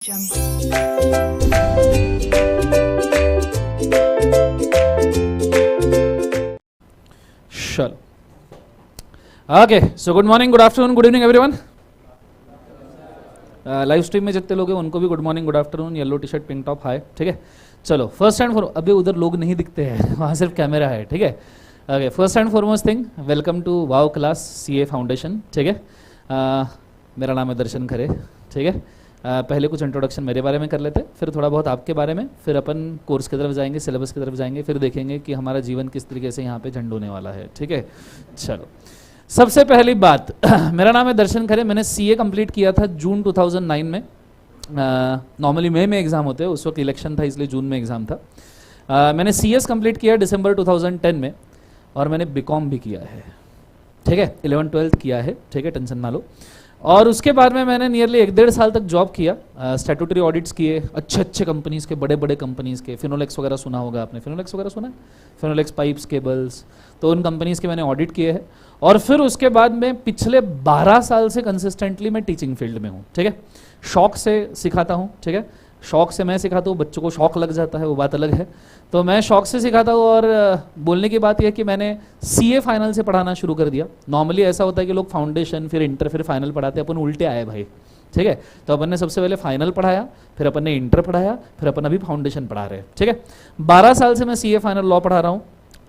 चलो okay so good morning, good afternoon, good evening everyone. Live stream में जितने लोग हैं उनको भी good morning, good afternoon, yellow T shirt, pink top, hi. ठीक है, चलो फर्स्ट एंड फॉर अभी उधर लोग नहीं दिखते हैं वहाँ सिर्फ कैमरा है। ठीक है, okay first and foremost thing, welcome to wow class CA foundation. ठीक है, मेरा नाम है दर्शन खरे। ठीक है, पहले कुछ इंट्रोडक्शन मेरे बारे में कर लेते, फिर थोड़ा बहुत आपके बारे में, फिर अपन कोर्स की तरफ जाएंगे, सिलेबस की तरफ जाएंगे, फिर देखेंगे कि हमारा जीवन किस तरीके से यहाँ पे झंडोने वाला है। ठीक है, चलो सबसे पहली बात मेरा नाम है दर्शन खरे। मैंने सीए कंप्लीट किया था जून 2009 में। नॉर्मली मई में एग्ज़ाम होते हैं, उस वक्त इलेक्शन था इसलिए जून में एग्ज़ाम था। मैंने सीएस कंप्लीट किया दिसंबर 2010 में, और मैंने बीकॉम भी किया है। ठीक है, 11-12 किया है। ठीक है, टेंशन ना लो। और उसके बाद में मैंने नियरली 1-1.5 साल तक जॉब किया, स्टैट्यूटरी ऑडिट्स किए, अच्छे अच्छे कंपनीज़ के, बड़े बड़े कंपनीज़ के। फिनोलेक्स वगैरह सुना होगा आपने, फिनोलेक्स वगैरह सुना है, फिनोलेक्स पाइप्स, केबल्स, तो उन कंपनीज़ के मैंने ऑडिट किए हैं। और फिर उसके बाद में पिछले 12 साल से कंसिस्टेंटली मैं टीचिंग फील्ड में हूँ। ठीक है, शौक से सिखाता हूँ। ठीक है, शौक से मैं सिखाता हूँ, बच्चों को शौक लग जाता है वो बात अलग है। तो मैं शौक से सिखाता हूँ। और बोलने की बात यह है कि मैंने सीए फाइनल से पढ़ाना शुरू कर दिया। नॉर्मली ऐसा होता है कि लोग फाउंडेशन फिर इंटर फिर फाइनल पढ़ाते हैं, अपन उल्टे आए भाई। ठीक है, तो अपन ने सबसे पहले फाइनल पढ़ाया, फिर अपन ने इंटर पढ़ाया, फिर अपन अभी फाउंडेशन पढ़ा रहे हैं। ठीक है, 12 साल से मैं सीए फाइनल लॉ पढ़ा रहा हूँ।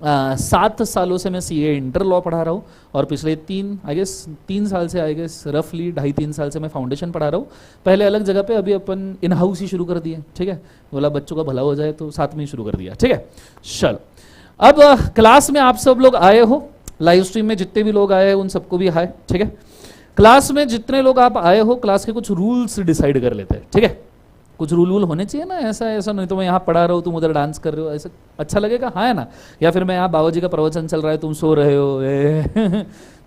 7 सालों से मैं सीए इंटर लॉ पढ़ा रहा हूँ, और पिछले 3 साल से आई गेस रफली 2.5-3 साल से मैं फाउंडेशन पढ़ा रहा हूँ। पहले अलग जगह पे, अभी अपन इन हाउस ही शुरू कर दिए। ठीक है, बोला बच्चों का भला हो जाए तो साथ में ही शुरू कर दिया। ठीक है, चलो अब क्लास में आप सब लोग आए हो, लाइव स्ट्रीम में जितने भी लोग आए हैं उन सबको भी हाय। ठीक है, क्लास में जितने लोग आप आए हो, क्लास के कुछ रूल्स डिसाइड कर लेते हैं। ठीक है, कुछ रूल होने चाहिए ना, ऐसा नहीं तो मैं यहाँ पढ़ा रहा हूँ तुम उधर डांस कर रहे हो, ऐसा अच्छा लगेगा? हाँ है ना? या फिर मैं यहाँ बाबा जी का प्रवचन चल रहा है तुम सो रहे हो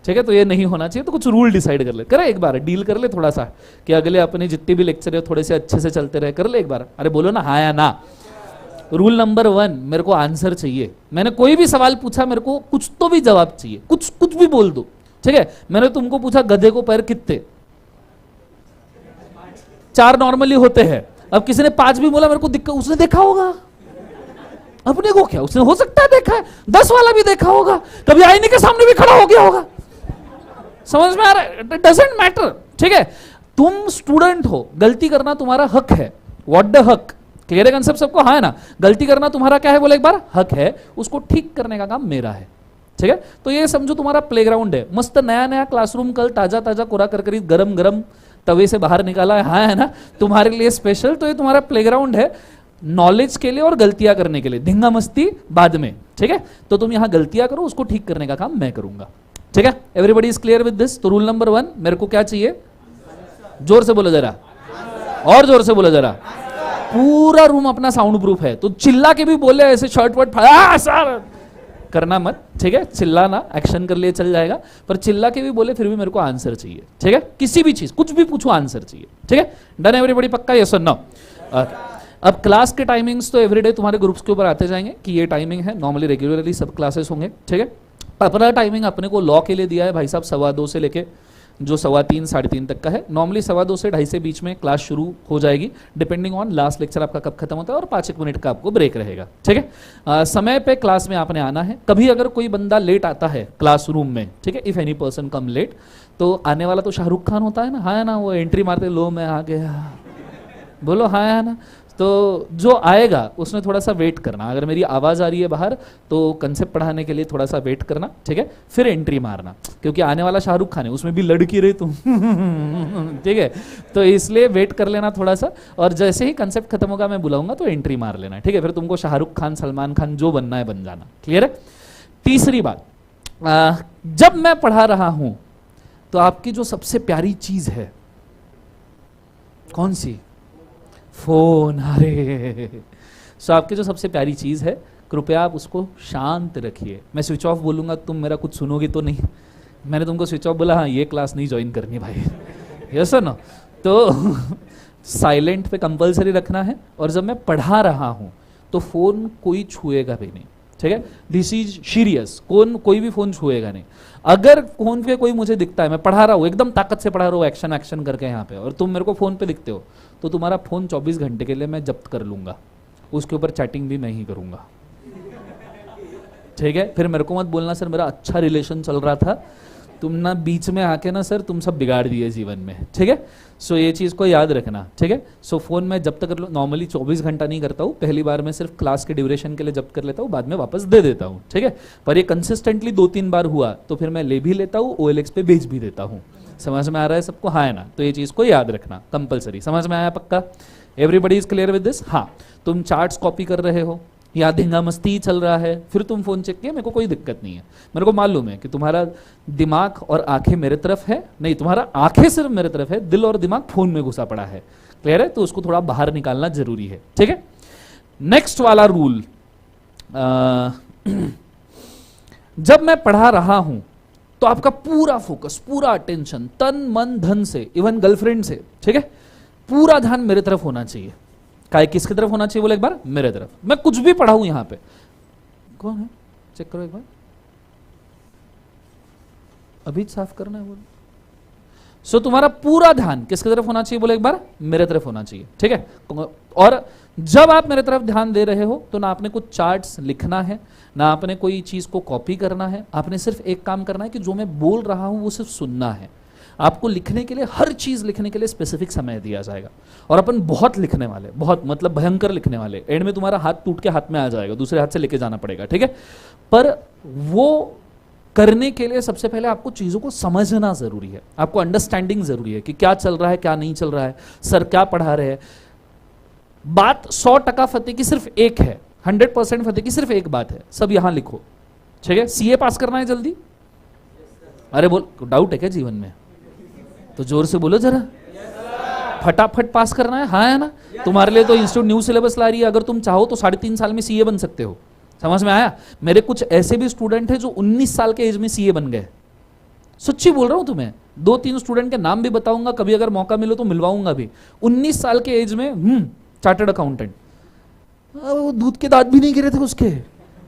ठीक है, तो ये नहीं होना चाहिए। तो कुछ रूल डिसाइड कर ले, करे एक बार डील कर ले थोड़ा सा, कि अगले अपने जितने भी लेक्चर है थोड़े से अच्छे से चलते रहे, कर ले एक बार। अरे बोलो ना हाँ या ना। रूल नंबर 1, मेरे को आंसर चाहिए। मैंने कोई भी सवाल पूछा, मेरे को कुछ तो भी जवाब चाहिए, कुछ भी बोल दो। ठीक है, मैंने तुमको पूछा गधे को पैर कितने? 4 नॉर्मली होते हैं। अब किसी ने 5 भी बोला, मेरे को दिक्कत, उसने देखा होगा, अपने को क्या, उसने हो सकता है देखा है, 10 वाला भी देखा होगा, कभी आईने के सामने भी खड़ा हो गया होगा। समझ में आ रहा है? It doesn't matter. ठीक है, तुम स्टूडेंट हो, गलती करना तुम्हारा हक है। व्हाट द हक? क्लियर है कंसेप्ट सबको? हाँ है ना? गलती करना तुम्हारा क्या है, बोले एक बार, हक है। उसको ठीक करने का काम मेरा है। ठीक है, तो ये समझो तुम्हारा प्लेग्राउंड है, मस्त नया नया क्लासरूम, कल ताजा ताजा कोरा करकरी गरम गरम तवे से बाहर निकाला है। हाँ है ना? तुम्हारे लिए स्पेशल। तो ये तुम्हारा प्लेग्राउंड है नॉलेज के लिए और गलतियां करने के लिए, धिंगा मस्ती बाद में। ठीक है, तो तुम यहाँ गलतियां करो, उसको ठीक करने का काम मैं करूंगा। ठीक है, everybody is clear with this? तो रूल नंबर 1, मेरे को क्या चाहिए? जोर से बोलो जरा, और जोर से बोलो जरा। पूरा रूम अपना साउंड प्रूफ है, तो चिल्ला के भी बोले ऐसे शर्ट वर्ट सर करना मत। ठीक है, चिल्लाना एक्शन कर लिए चल जाएगा, पर चिल्ला के भी बोले फिर भी मेरे को आंसर चाहिए। ठीक है, किसी भी चीज कुछ भी पूछो आंसर चाहिए। ठीक है, डन एवरीबॉडी? पक्का? यस और नो? अब क्लास के टाइमिंग्स तो एवरीडे तुम्हारे ग्रुप्स के ऊपर आते जाएंगे कि ये टाइमिंग है। नॉर्मली रेगुलरली सब क्लासेस होंगे। ठीक है, अपना टाइमिंग अपने को लॉ के लिए दिया है भाई साहब, 2:15 से लेके जो 3:15 3:30 तक का है। नॉर्मली 2:15 से 2:30 से बीच में क्लास शुरू हो जाएगी, डिपेंडिंग ऑन लास्ट लेक्चर आपका कब खत्म होता है, और 5-1 मिनट का आपको ब्रेक रहेगा। ठीक है, समय पे क्लास में आपने आना है। कभी अगर कोई बंदा लेट आता है क्लासरूम में, ठीक है, if any person come late, तो आने वाला तो शाहरुख खान होता है ना, हाँ है ना? वो एंट्री मारते, लो मैं आ गया, बोलो हाँ है ना? तो जो आएगा उसने थोड़ा सा वेट करना। अगर मेरी आवाज़ आ रही है बाहर तो कंसेप्ट पढ़ाने के लिए थोड़ा सा वेट करना। ठीक है, फिर एंट्री मारना, क्योंकि आने वाला शाहरुख खान है, उसमें भी लड़की रहे तुम ठीक है, तो इसलिए वेट कर लेना थोड़ा सा, और जैसे ही कंसेप्ट खत्म होगा मैं बुलाऊंगा तो एंट्री मार लेना। ठीक है, फिर तुमको शाहरुख खान, सलमान खान जो बनना है बन जाना। क्लियर है? तीसरी बात, जब मैं पढ़ा रहा हूं तो आपकी जो सबसे प्यारी चीज है कौन सी? फोन। अरे सो आपकी जो सबसे प्यारी चीज़ है, कृपया आप उसको शांत रखिए। मैं स्विच ऑफ बोलूँगा, तुम मेरा कुछ सुनोगे तो नहीं। मैंने तुमको स्विच ऑफ बोला, हाँ ये क्लास नहीं ज्वाइन करनी भाई, यस ना? तो साइलेंट पे कंपलसरी रखना है, और जब मैं पढ़ा रहा हूँ तो फ़ोन कोई छुएगा भी नहीं। ठीक है, दिस इज सीरियस, कोई भी फोन छुएगा नहीं। अगर फोन पे कोई मुझे दिखता है, मैं पढ़ा रहा हूँ एकदम ताकत से पढ़ा रहा हूँ, एक्शन एक्शन करके यहाँ पे, और तुम मेरे को फोन पे दिखते हो, तो तुम्हारा फोन 24 घंटे के लिए मैं जब्त कर लूंगा, उसके ऊपर चैटिंग भी मैं ही करूंगा, ठीक है। फिर मेरे को मत बोलना सर मेरा अच्छा रिलेशन चल रहा था, तुम ना बीच में आके ना सर तुम सब बिगाड़ दिए जीवन में, ठीक है। सो ये चीज़ को याद रखना, ठीक है। सो फोन में जब तक कर लो, नॉर्मली 24 घंटा नहीं करता हूँ, पहली बार मैं सिर्फ क्लास के ड्यूरेशन के लिए जब्त कर लेता हूँ, बाद में वापस दे देता हूँ, ठीक है। पर ये कंसिस्टेंटली 2-3 बार हुआ तो फिर मैं ले भी लेता हूँ, OLX पे भेज भी देता हूँ। समझ में आ रहा है सबको, हाँ है ना? तो ये चीज़ को याद रखना कंपलसरी। समझ में आया पक्का? Everybody is clear with this? हाँ, तुम चार्ट्स कॉपी कर रहे हो या धिंगा मस्ती चल रहा है, फिर तुम फोन चेक किया, मेरे को कोई दिक्कत नहीं है। मेरे को मालूम है कि तुम्हारा दिमाग और आंखें मेरे तरफ है, नहीं तुम्हारा आंखें सिर्फ मेरे तरफ है, दिल और दिमाग फोन में घुसा पड़ा है। क्लियर है? तो उसको थोड़ा बाहर निकालना जरूरी है, ठीक है। नेक्स्ट वाला रूल, जब मैं पढ़ा रहा हूं तो आपका पूरा फोकस, पूरा अटेंशन, तन मन धन से, इवन गर्लफ्रेंड से, ठीक है, पूरा ध्यान मेरे तरफ होना चाहिए। काय किसकी तरफ होना चाहिए बोले एक बार? मेरे तरफ। मैं कुछ भी पढ़ा हूं यहां पे, कौन है चेक करो एक बार, अभी साफ करना है बोले। सो तुम्हारा पूरा ध्यान किसकी तरफ होना चाहिए बोले एक बार? मेरे तरफ होना चाहिए, ठीक है। और जब आप मेरे तरफ ध्यान दे रहे हो तो ना आपने कुछ चार्ट्स लिखना है, ना आपने कोई चीज को कॉपी करना है, आपने सिर्फ एक काम करना है कि जो मैं बोल रहा हूं वो सिर्फ सुनना है। आपको लिखने के लिए, हर चीज लिखने के लिए स्पेसिफिक समय दिया जाएगा, और अपन बहुत लिखने वाले, बहुत मतलब भयंकर लिखने वाले, एंड में तुम्हारा हाथ टूट के हाथ में आ जाएगा, दूसरे हाथ से लेके जाना पड़ेगा, ठीक है। पर वो करने के लिए सबसे पहले आपको चीजों को समझना जरूरी है, आपको अंडरस्टैंडिंग जरूरी है कि क्या चल रहा है क्या नहीं चल रहा है, सर क्या पढ़ा रहे हैं। बात 100% फतेह की सिर्फ एक है, 100% फतेह की सिर्फ एक बात है, सब यहां लिखो, ठीक है। CA पास करना है जल्दी? अरे बोल, डाउट है क्या जीवन में? तो जोर से बोलो जरा, फटाफट पास करना है, हाँ है ना? तुम्हारे लिए तो इंस्टीट्यूट न्यू सिलेबस ला रही है, अगर तुम चाहो तो 3.5 साल में CA बन सकते हो। समझ में आया? मेरे कुछ ऐसे भी स्टूडेंट हैं जो 19 साल के एज में CA बन गए, सच्ची बोल रहा हूं तुम्हें। 2-3 स्टूडेंट के नाम भी बताऊंगा, कभी अगर मौका मिले तो मिलवाऊंगा भी। 19 साल के एज में चार्टर्ड अकाउंटेंट, वो दूध के दांत भी नहीं गिरे थे उसके।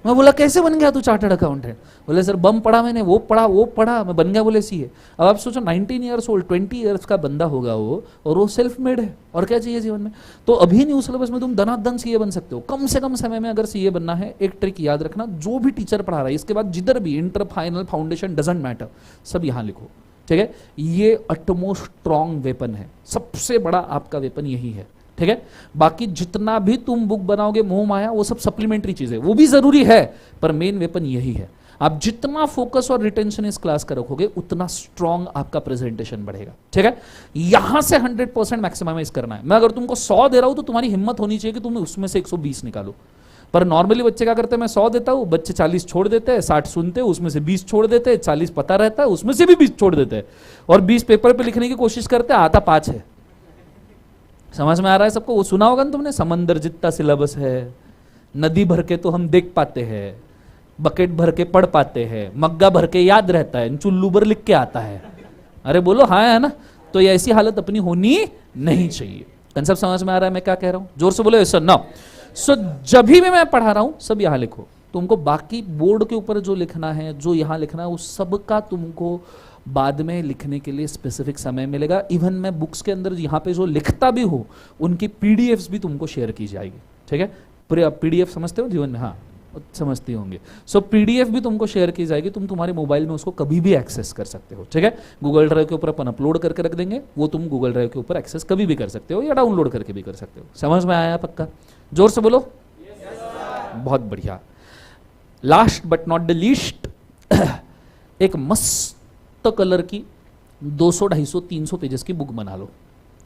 मैं बोला कैसे बन गया तू चार्टर्ड अकाउंटेंट? बोले सर बम पढ़ा मैंने, वो पढ़ा मैं बन गया बोले CA। अब आप सोचो 19 ईयर्स ओल्ड, 20 ईयर्स का बंदा होगा वो, और वो सेल्फ मेड है, और क्या चाहिए जीवन में? तो अभी न्यू सिलेबस में तुम दनादन CA बन सकते हो, कम से कम समय में अगर CA बनना है। एक ट्रिक याद रखना, जो भी टीचर पढ़ा रहा है इसके बाद जिधर भी inter, final, foundation, doesn't matter, सब यहाँ लिखो, ठीक है। ये अटमोस्ट स्ट्रॉन्ग वेपन है, सबसे बड़ा आपका वेपन यही है, ठीक है। बाकी जितना भी तुम बुक बनाओगे मोह माया, वो सब सप्लीमेंट्री चीजें, वो भी जरूरी है, पर मेन वेपन यही है। आप जितना फोकस और रिटेंशन इस क्लास का रखोगे उतना स्ट्रॉन्ग आपका प्रेजेंटेशन बढ़ेगा, ठीक है। यहां से 100% मैक्सिमाइज करना है। मैं अगर तुमको 100 दे रहा हूं तो तुम्हारी हिम्मत होनी चाहिए कि तुम उसमें से 120 निकालो। पर नॉर्मली बच्चे क्या करते हैं, मैं 100 देता हूं, बच्चे 40 छोड़ देते हैं, 60 सुनते हैं, उसमें से 20 छोड़ देते हैं, 40 पता रहता है, उसमें से भी 20 छोड़ देते हैं, और 20 पेपर पे लिखने की कोशिश करते हैं, आता 5 है। समझ में आ रहा है सबको? वो सुना होगा ना तुमने, समंदर जितना सिलेबस है, नदी भर के तो हम देख पाते हैं, बकेट भर के पढ़ पाते हैं, मग्गा भर के याद रहता है, चुल्लू भर लिख के आता है। अरे बोलो हाँ है ना? तो ये ऐसी हालत अपनी होनी नहीं चाहिए। कंसेप्ट समझ में आ रहा है मैं क्या कह रहा हूं? जोर से बोलो यस नो। सो जब भी मैं पढ़ा रहा हूं सब यहां लिखो। तुमको बाकी बोर्ड के ऊपर जो लिखना है, जो यहां लिखना है, उस सब का तुमको बाद में लिखने के लिए स्पेसिफिक समय मिलेगा। इवन मैं बुक्स के अंदर यहाँ पे जो लिखता भी हूँ उनकी PDFs भी तुमको शेयर की जाएगी, ठीक है। PDF समझते हो जीवन में? हाँ समझते होंगे। सो PDF भी तुमको शेयर की जाएगी, तुम तुम्हारे मोबाइल में उसको कभी भी एक्सेस कर सकते हो, ठीक है। गूगल ड्राइव के ऊपर अपन अपलोड करके रख देंगे, वो तुम गूगल ड्राइव के ऊपर एक्सेस कभी भी कर सकते हो या डाउनलोड करके भी कर सकते हो। समझ में आया पक्का? जोर से बोलो। बहुत बढ़िया। Last but not the least, एक मस्त कलर की 200, 250, 300 पेजेस की बुक बना लो,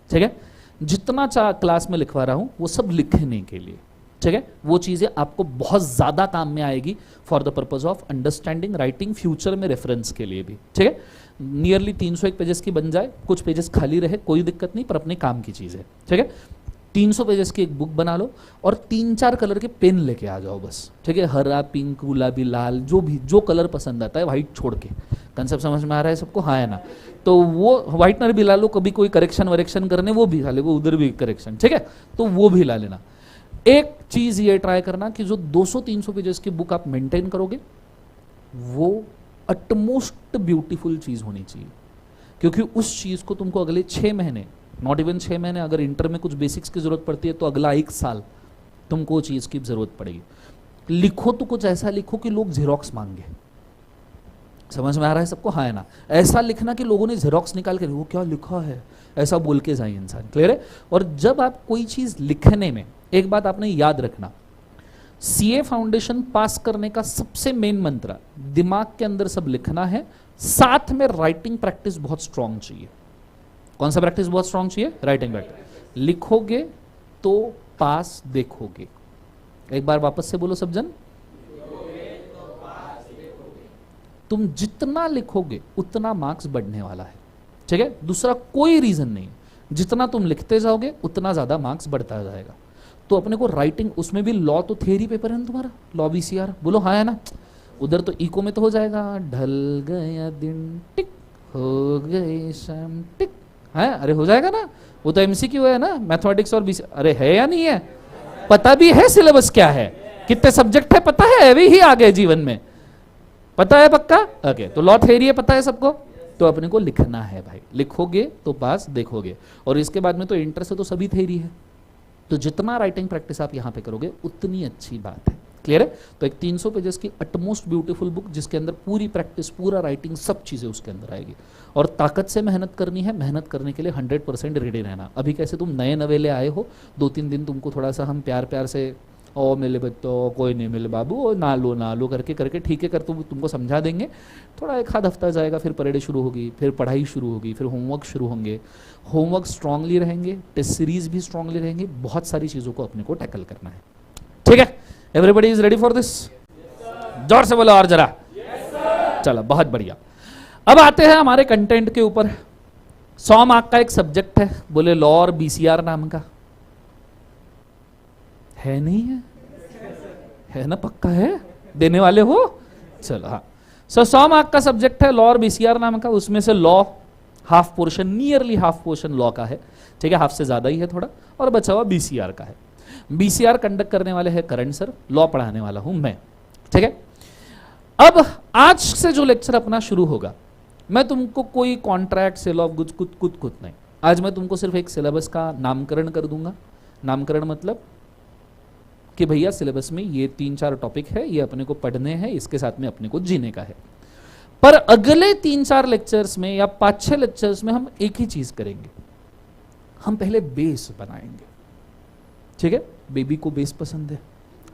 ठीक है। जितना क्लास में लिखवा रहा हूं वो सब लिखने के लिए, ठीक है। वो चीजें आपको बहुत ज्यादा काम में आएगी for the purpose of understanding, writing, future में रेफरेंस के लिए भी, ठीक है। नियरली 301 पेजेस की बन जाए, कुछ पेजेस खाली रहे कोई दिक्कत नहीं, पर अपने काम की चीज है, ठीक है। 300 पेजेस की एक बुक बना लो और 3-4 कलर के पेन लेके आ जाओ बस, ठीक है। हरा, पिंक, गुलाबी, लाल, जो कलर पसंद आता है, व्हाइट छोड़ के। कंसेप्ट समझ में आ रहा है सबको? हाँ है ना? तो वो व्हाइटनर भी ला लो, कभी कोई करेक्शन वरेक्शन करने वो भी ला ले, वो उधर भी करेक्शन, ठीक है, तो वो भी ला लेना। एक चीज ये ट्राई करना कि जो 200-300 पेजेस की बुक आप मेंटेन करोगे वो अटमोस्ट ब्यूटीफुल चीज होनी चाहिए, क्योंकि उस चीज को तुमको अगले 6 महीने, नॉट इवन 6 महीने, अगर इंटर में कुछ बेसिक्स की जरूरत पड़ती है तो अगला 1 साल तुमको वो चीज की जरूरत पड़ेगी। लिखो तो कुछ ऐसा लिखो कि लोग जेरोक्स मांगे। समझ में आ रहा है सबको? हाँ है ना? ऐसा लिखना कि लोगों ने जेरोक्स निकाल के वो क्या लिखा है ऐसा बोल के जाए इंसान। क्लियर है? और जब आप कोई चीज लिखने में, एक बात आपने याद रखना, सीए फाउंडेशन पास करने का सबसे मेन मंत्र, दिमाग के अंदर सब लिखना है, साथ में राइटिंग प्रैक्टिस बहुत स्ट्रांग चाहिए। कौन सा प्रैक्टिस बहुत स्ट्रांग चाहिए? Writing practice. लिखोगे तो पास देखोगे। एक बार वापस से बोलो सब जन। तुम जितना लिखोगे उतना मार्क्स बढ़ने वाला है। ठीक है? दूसरा कोई रीजन नहीं, जितना तुम लिखते जाओगे उतना ज्यादा मार्क्स बढ़ता जाएगा। तो अपने को राइटिंग, उसमें भी लॉ तो थ्योरी पेपर है ना तुम्हारा, लॉ बीसीआर, बोलो हाँ है ना? उधर तो इको में तो हो जाएगा, ढल गया दिन टिक हो गए शाम टिक, है? अरे हो जाएगा ना, वो तो एमसीक्यू है ना, मैथमेटिक्स और बीसी। अरे है या नहीं है? पता भी है सिलेबस क्या है, कितने सब्जेक्ट है पता है, अभी ही आ गए जीवन में, पता है पक्का? ओके, तो लॉ थ्योरी है पता है सबको, तो अपने को लिखना है भाई, लिखोगे तो पास देखोगे। और इसके बाद में तो इंटर से तो सभी थ्योरी है, तो जितना राइटिंग प्रैक्टिस आप यहाँ पे करोगे उतनी अच्छी बात है। क्लियर है? तो एक 300 पेजेस की अटमोस्ट ब्यूटीफुल बुक जिसके अंदर पूरी प्रैक्टिस, पूरा राइटिंग, सब चीजें उसके अंदर आएगी। और ताकत से मेहनत करनी है, मेहनत करने के लिए 100% रेडी रहना। अभी कैसे तुम नए नवेले आए हो, 2-3 दिन तुमको थोड़ा सा हम प्यार प्यार से, ओ मिले बच्चों, कोई नहीं मिले बाबू, ओ ना लो करके करके ठीक है कर तुमको समझा देंगे। थोड़ा 1 आध हफ्ता जाएगा, फिर परेड शुरू होगी, फिर पढ़ाई शुरू होगी, फिर होमवर्क शुरू होंगे। होमवर्क स्ट्रांगली रहेंगे, टेस्ट सीरीज भी स्ट्रांगली रहेंगे, बहुत सारी चीज़ों को अपने को टैकल करना है। ठीक है? Everybody is ready for this? जोर से बोलो और जरा। चलो बहुत बढ़िया। अब आते हैं हमारे कंटेंट के ऊपर। 100 मार्क का एक सब्जेक्ट है, बोले लॉ और बीसीआर नाम का है, नहीं है? है ना? पक्का है? देने वाले हो? चलो हाँ। 100 मार्क का सब्जेक्ट है लॉ और बीसीआर नाम का। उसमें से law half portion, nearly half portion law का है, ठीक है, हाफ से ज्यादा ही है थोड़ा, और बचा हुआ बीसीआर का है। बीसीआर कंडक्ट करने वाले हैं करण सर, लॉ पढ़ाने वाला हूं मैं। ठीक है? अब आज से जो लेक्चर अपना शुरू होगा, मैं तुमको कोई कॉन्ट्रैक्ट, सेल ऑफ गुड्स, कुछ नहीं। आज मैं तुमको सिर्फ एक सिलेबस का नामकरण कर दूंगा। नामकरण मतलब कि भैया सिलेबस में ये 3-4 टॉपिक है, ये अपने को पढ़ने हैं, इसके साथ में अपने को जीने का है। पर अगले 3-4 लेक्चर्स में या 5-6 लेक्चर्स में हम एक ही चीज करेंगे, हम पहले बेस बनाएंगे। ठीक है? बेबी को बेस पसंद है?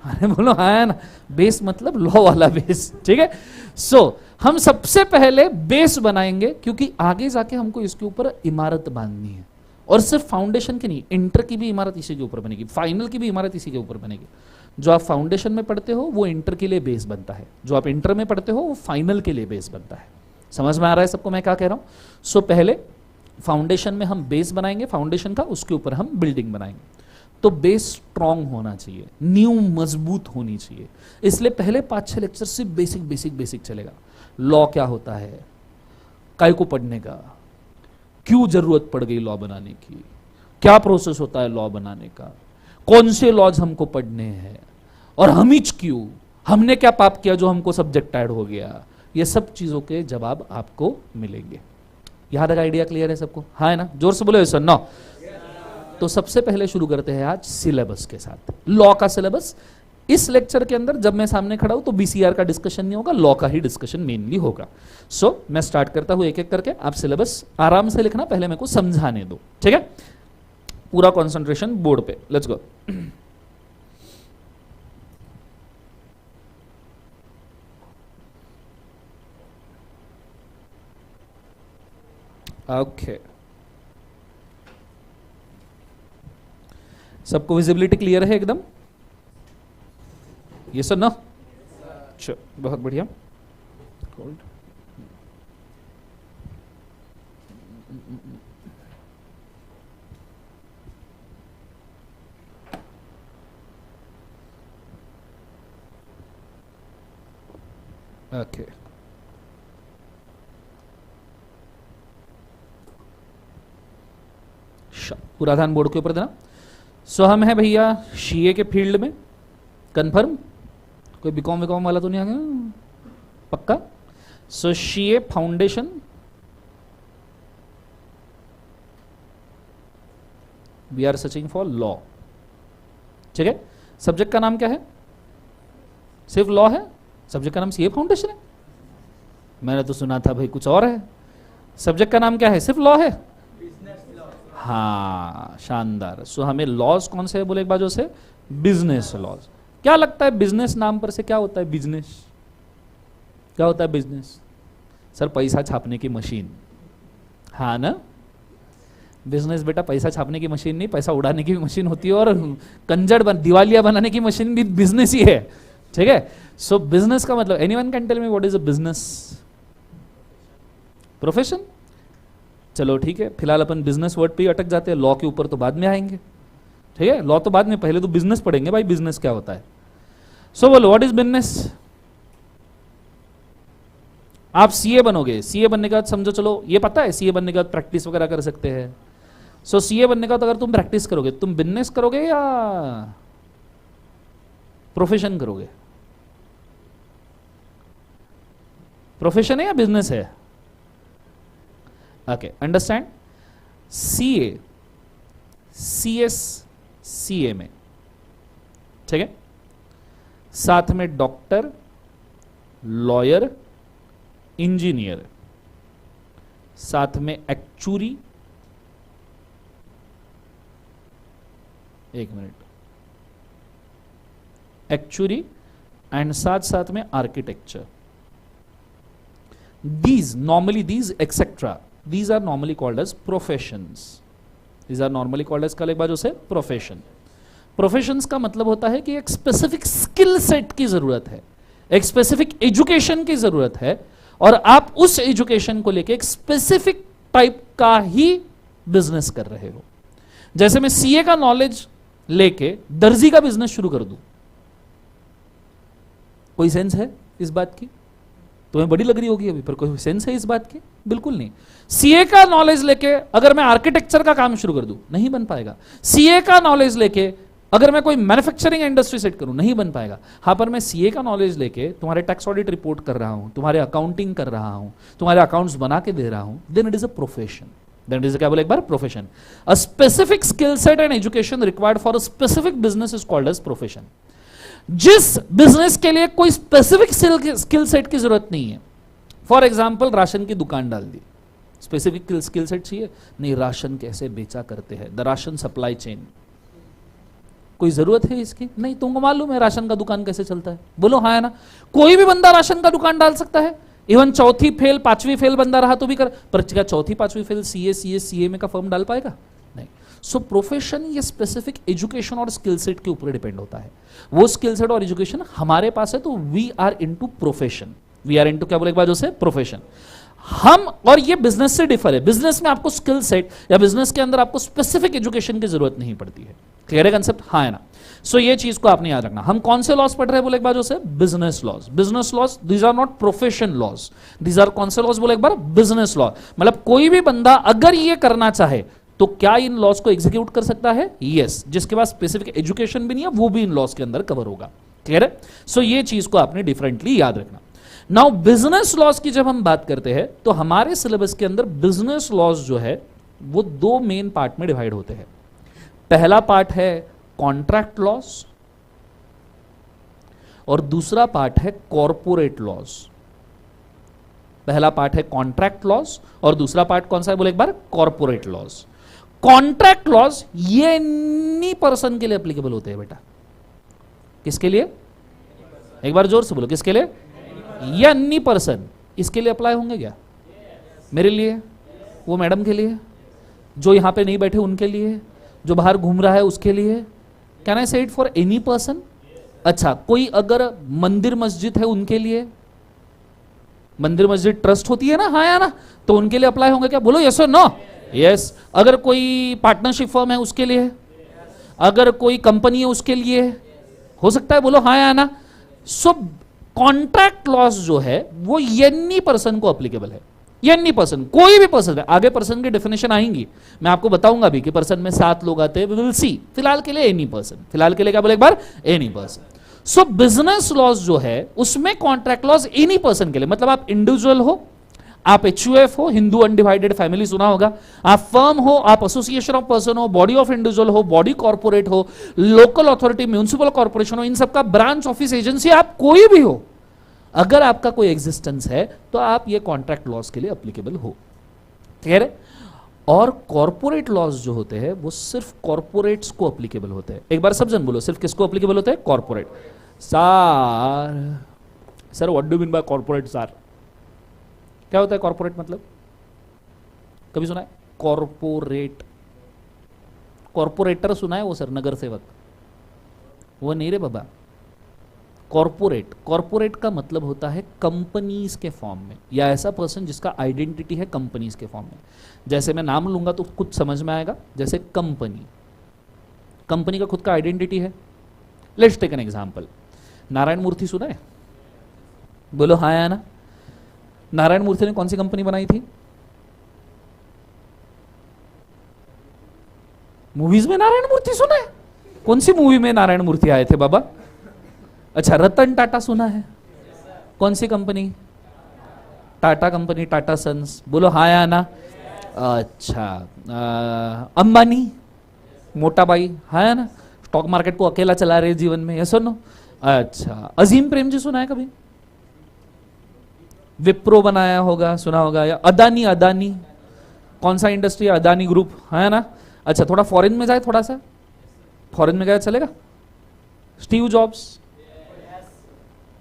अरे बोलो हाँ है ना? बेस मतलब लॉ वाला बेस। ठीक है? सो हम सबसे पहले बेस बनाएंगे, क्योंकि आगे जाके हमको इसके ऊपर इमारत बांधनी है। और सिर्फ फाउंडेशन की नहीं, इंटर की भी इमारत इसी के ऊपर बनेगी, फाइनल की भी इमारत इसी के ऊपर बनेगी। जो आप फाउंडेशन में पढ़ते हो वो इंटर के लिए बेस बनता है, जो आप इंटर में पढ़ते हो वो फाइनल के लिए बेस बनता है। समझ में आ रहा है सबको मैं क्या कह रहा हूं? सो पहले फाउंडेशन में हम बेस बनाएंगे, फाउंडेशन का, उसके ऊपर हम बिल्डिंग बनाएंगे। तो बेस स्ट्रांग होना चाहिए, नींव मजबूत होनी चाहिए। इसलिए पहले 5-6 लेक्चर से बेसिक चलेगा। लॉ क्या होता है, काय को पढ़ने का, क्यों जरूरत पड़ गई लॉ बनाने की, क्या प्रोसेस होता है लॉ बनाने का, कौन से लॉज हमको पढ़ने हैं, और हम ही क्यों, हमने क्या पाप किया जो हमको सब्जेक्ट ऐड हो गया। ये सब चीजों के जवाब आपको मिलेंगे। यहां तक आइडिया क्लियर है सबको? हाँ है ना? जोर से बोलो सर। नो। तो सबसे पहले शुरू करते हैं आज सिलेबस के साथ, लॉ का सिलेबस। इस लेक्चर के अंदर जब मैं सामने खड़ा हूं तो बीसीआर का डिस्कशन नहीं होगा, लॉ का ही डिस्कशन मेनली होगा। सो मैं स्टार्ट करता हूं एक एक करके, आप सिलेबस आराम से लिखना, पहले मेरे को समझाने दो। ठीक है? पूरा कंसंट्रेशन बोर्ड पे, लेट्स गो। ओके, सबको विजिबिलिटी क्लियर है एकदम? ये सर ना? चलो बहुत बढ़िया। ओके, पूरा ध्यान बोर्ड के ऊपर देना। सो हम है भैया सीए के फील्ड में, कंफर्म? कोई बीकॉम विकॉम वाला तो नहीं आ गया? पक्का? So CA foundation, we are searching for law, ठीक है। सब्जेक्ट का नाम क्या है? सिर्फ लॉ है? सब्जेक्ट का नाम सीए फाउंडेशन है? मैंने तो सुना था भाई कुछ और है। सब्जेक्ट का नाम क्या है? सिर्फ लॉ है? हाँ, शानदार। सो हमें लॉज कौन से है बोले एक बाजू से? Business laws. क्या लगता है बिजनेस नाम पर से क्या होता है? बिजनेस क्या होता है? बिजनेस सर पैसा छापने की मशीन, हाँ ना? बिजनेस बेटा पैसा छापने की मशीन नहीं, पैसा उड़ाने की भी मशीन होती है, और दिवालिया बनाने की मशीन भी बिजनेस ही है, ठीक है। सो बिजनेस का मतलब, anyone can tell me what is a business? Profession. चलो ठीक है, फिलहाल अपन बिजनेस वर्ड पे ही अटक जाते हैं, लॉ के ऊपर तो बाद में आएंगे, ठीक है। लॉ तो बाद में, पहले तो बिजनेस पढ़ेंगे भाई, बिजनेस क्या होता है। सो बोलो व्हाट इज बिजनेस? आप सीए बनोगे, सीए बनने के बाद समझो, चलो ये पता है सीए बनने के बाद प्रैक्टिस वगैरह कर सकते हैं। सो सीए बनने के बाद अगर तुम प्रैक्टिस करोगे, तुम बिजनेस करोगे या प्रोफेशन करोगे? प्रोफेशन है या बिजनेस है? Okay, understand. CA, CS, CA में, ठीक है, साथ में डॉक्टर, लॉयर, इंजीनियर, साथ में एक्चुरी, एक मिनट, एक्चुरी, एंड साथ साथ में architecture. These normally, these etc, these are normally called as professions. These are normally called as कल एक बार जो से प्रोफेशन। प्रोफेशंस का मतलब होता है कि एक स्पेसिफिक स्किल सेट की जरूरत है, एक स्पेसिफिक एजुकेशन की जरूरत है, और आप उस एजुकेशन को लेके एक स्पेसिफिक टाइप का ही बिजनेस कर रहे हो। जैसे मैं सीए का नॉलेज लेके दर्जी का बिजनेस शुरू कर दूं, कोई सेंस है इस बात की? तुम्हें बड़ी लग रही होगी अभी, पर कोई सेंस है इस बात की? बिल्कुल नहीं। सीए का नॉलेज लेके अगर मैं आर्किटेक्चर का काम शुरू कर दूं, नहीं बन पाएगा। सीए का नॉलेज लेके अगर मैं कोई मैन्युफैक्चरिंग इंडस्ट्री सेट करूं, नहीं बन पाएगा। हाँ, पर मैं सीए का नॉलेज लेके तुम्हारे टैक्स ऑडिट रिपोर्ट कर रहा हूं, तुम्हारे अकाउंटिंग कर रहा हूं, तुम्हारे अकाउंट्स बना के दे रहा हूं, then it is a profession. Then it is क्या बोले एक बार? Profession. A specific skill set and education required for a specific business is called as profession. जिस बिजनेस के लिए कोई स्पेसिफिक स्किल सेट की जरूरत नहीं है, फॉर एग्जाम्पल राशन की दुकान डाल दी, स्पेसिफिक स्किल सेट चाहिए नहीं, राशन कैसे बेचा करते हैं, द राशन सप्लाई चेन, कोई जरूरत है इसकी? नहीं। तुमको मालूम है राशन का दुकान कैसे चलता है? बोलो हाँ है ना? कोई भी बंदा राशन का दुकान डाल सकता है, इवन चौथी फेल पांचवी फेल बंदा रहा तो भी कर, पर क्या चौथी पांचवी फेल सीए में का फर्म डाल पाएगा? नहीं। सो प्रोफेशन ये स्पेसिफिक एजुकेशन और स्किल सेट के ऊपर डिपेंड होता है। वो स्किल सेट और एजुकेशन हमारे पास है तो we are into profession. We are into क्या बोले एक बार जो से? प्रोफेशन। हम, और ये बिजनेस से डिफर है। बिजनेस में आपको स्किल सेट या बिजनेस के अंदर आपको स्पेसिफिक एजुकेशन की जरूरत नहीं पड़ती है। क्लियर है कंसेप्ट? हाँ है ना? सो ये चीज को आपने याद रखना। हम कौन से लॉज पढ़ रहे हैं बोले एक बार जो से? Business laws. Business laws, these are not profession laws, these are कौन से लॉज बोले एक बार? Business law. मतलब कोई भी बंदा अगर ये करना चाहे तो क्या इन लॉज को एग्जीक्यूट कर सकता है? यस। जिसके पास स्पेसिफिक एजुकेशन भी नहीं है वो भी इन लॉज के अंदर कवर होगा। क्लियर है? सो ये चीज को आपने डिफरेंटली याद रखना। नाउ बिजनेस लॉज की जब हम बात करते हैं तो हमारे सिलेबस के अंदर बिजनेस लॉज जो है वो दो मेन पार्ट में डिवाइड होते हैं। पहला पार्ट है कॉन्ट्रैक्ट लॉज और दूसरा पार्ट है कॉर्पोरेट लॉज। पहला पार्ट है कॉन्ट्रैक्ट लॉज और दूसरा पार्ट कौन सा है बोले एक बार? Corporate laws. कॉन्ट्रैक्ट लॉज ये एनी पर्सन के लिए एप्लीकेबल होते हैं बेटा। किसके लिए? एक बार जोर से बोलो, किसके लिए? या एनी पर्सन इसके लिए अप्लाई होंगे क्या? मेरे लिए, वो मैडम के लिए, जो यहां पे नहीं बैठे उनके लिए, जो बाहर घूम रहा है उसके लिए? कैन आई से इट फॉर एनी पर्सन? अच्छा, कोई अगर मंदिर मस्जिद है उनके लिए, मंदिर मस्जिद ट्रस्ट होती है ना, हाँ या ना, तो उनके लिए अप्लाई होंगे क्या? बोलो यस और नो? यस। अगर कोई पार्टनरशिप फर्म है उसके लिए, अगर कोई कंपनी है उसके लिए हो सकता है, बोलो हाँ या ना? सो कॉन्ट्रैक्ट लॉस जो है वो एनी पर्सन को अप्लीकेबल है। एनी पर्सन, कोई भी पर्सन है। आगे पर्सन की डेफिनेशन आएंगी, मैं आपको बताऊंगा भी कि पर्सन में 7 लोग आते हैं, वी विल सी। फिलहाल के लिए एनी पर्सन, फिलहाल के लिए क्या बोले एक बार? Any person. So business laws जो है उसमें कॉन्ट्रैक्ट लॉज एनी पर्सन के लिए, मतलब आप इंडिविजुअल हो, आप एचयूएफ हो, हिंदू अनडिवाइडेड फैमिली सुना होगा, आप फर्म हो, आप एसोसिएशन ऑफ पर्सन हो, बॉडी ऑफ इंडिविजुअल हो, बॉडी कॉर्पोरेट हो, लोकल अथॉरिटी, म्यूनिसिपल कॉर्पोरेशन हो, इन सबका ब्रांच ऑफिस एजेंसी, आप कोई भी हो, अगर आपका कोई एग्जिस्टेंस है तो आप ये कॉन्ट्रैक्ट लॉज के लिए एप्लीकेबल हो। क्लियर है? और कॉर्पोरेट लॉज जो होते हैं वो सिर्फ कॉर्पोरेट्स को एप्लीकेबल होते हैं। एक बार सब जन बोलो, सिर्फ किसको एप्लीकेबल होते हैं? Corporate. Sir what do mean by corporate sir? क्या होता है कॉर्पोरेट मतलब? कभी सुना है? कॉर्पोरेट, कॉर्पोरेटर सुना है वो सर, नगर सेवक, वो नहीं रे बाबा। कॉर्पोरेट, कॉर्पोरेट का मतलब होता है कंपनीज के फॉर्म में, या ऐसा पर्सन जिसका आइडेंटिटी है कंपनीज के फॉर्म में। जैसे मैं नाम लूंगा तो कुछ समझ में आएगा, जैसे कंपनी, कंपनी का खुद का आइडेंटिटी है। Let's take an example, Narayan Murthy सुना है? बोलो हाँ या ना। नारायण मूर्ति ने कौन सी कंपनी बनाई थी? मूवीज में नारायण मूर्ति सुना है? कौन सी मूवी में नारायण मूर्ति आए थे बाबा? अच्छा, रतन टाटा सुना है? कौन सी company? Tata company, Tata Sons. बोलो हाँ या ना। अच्छा, अंबानी, मोटा भाई, हाँ या ना, स्टॉक मार्केट को अकेला चला रहे जीवन में, ये सुनो। अच्छा, अजीम प्रेमजी सुना है कभी? विप्रो बनाया होगा, सुना होगा। या अदानी, अदानी कौन सा इंडस्ट्री है? अदानी ग्रुप, है ना। अच्छा, थोड़ा फॉरेन में जाए, थोड़ा सा फॉरेन में गया चलेगा? स्टीव जॉब्स,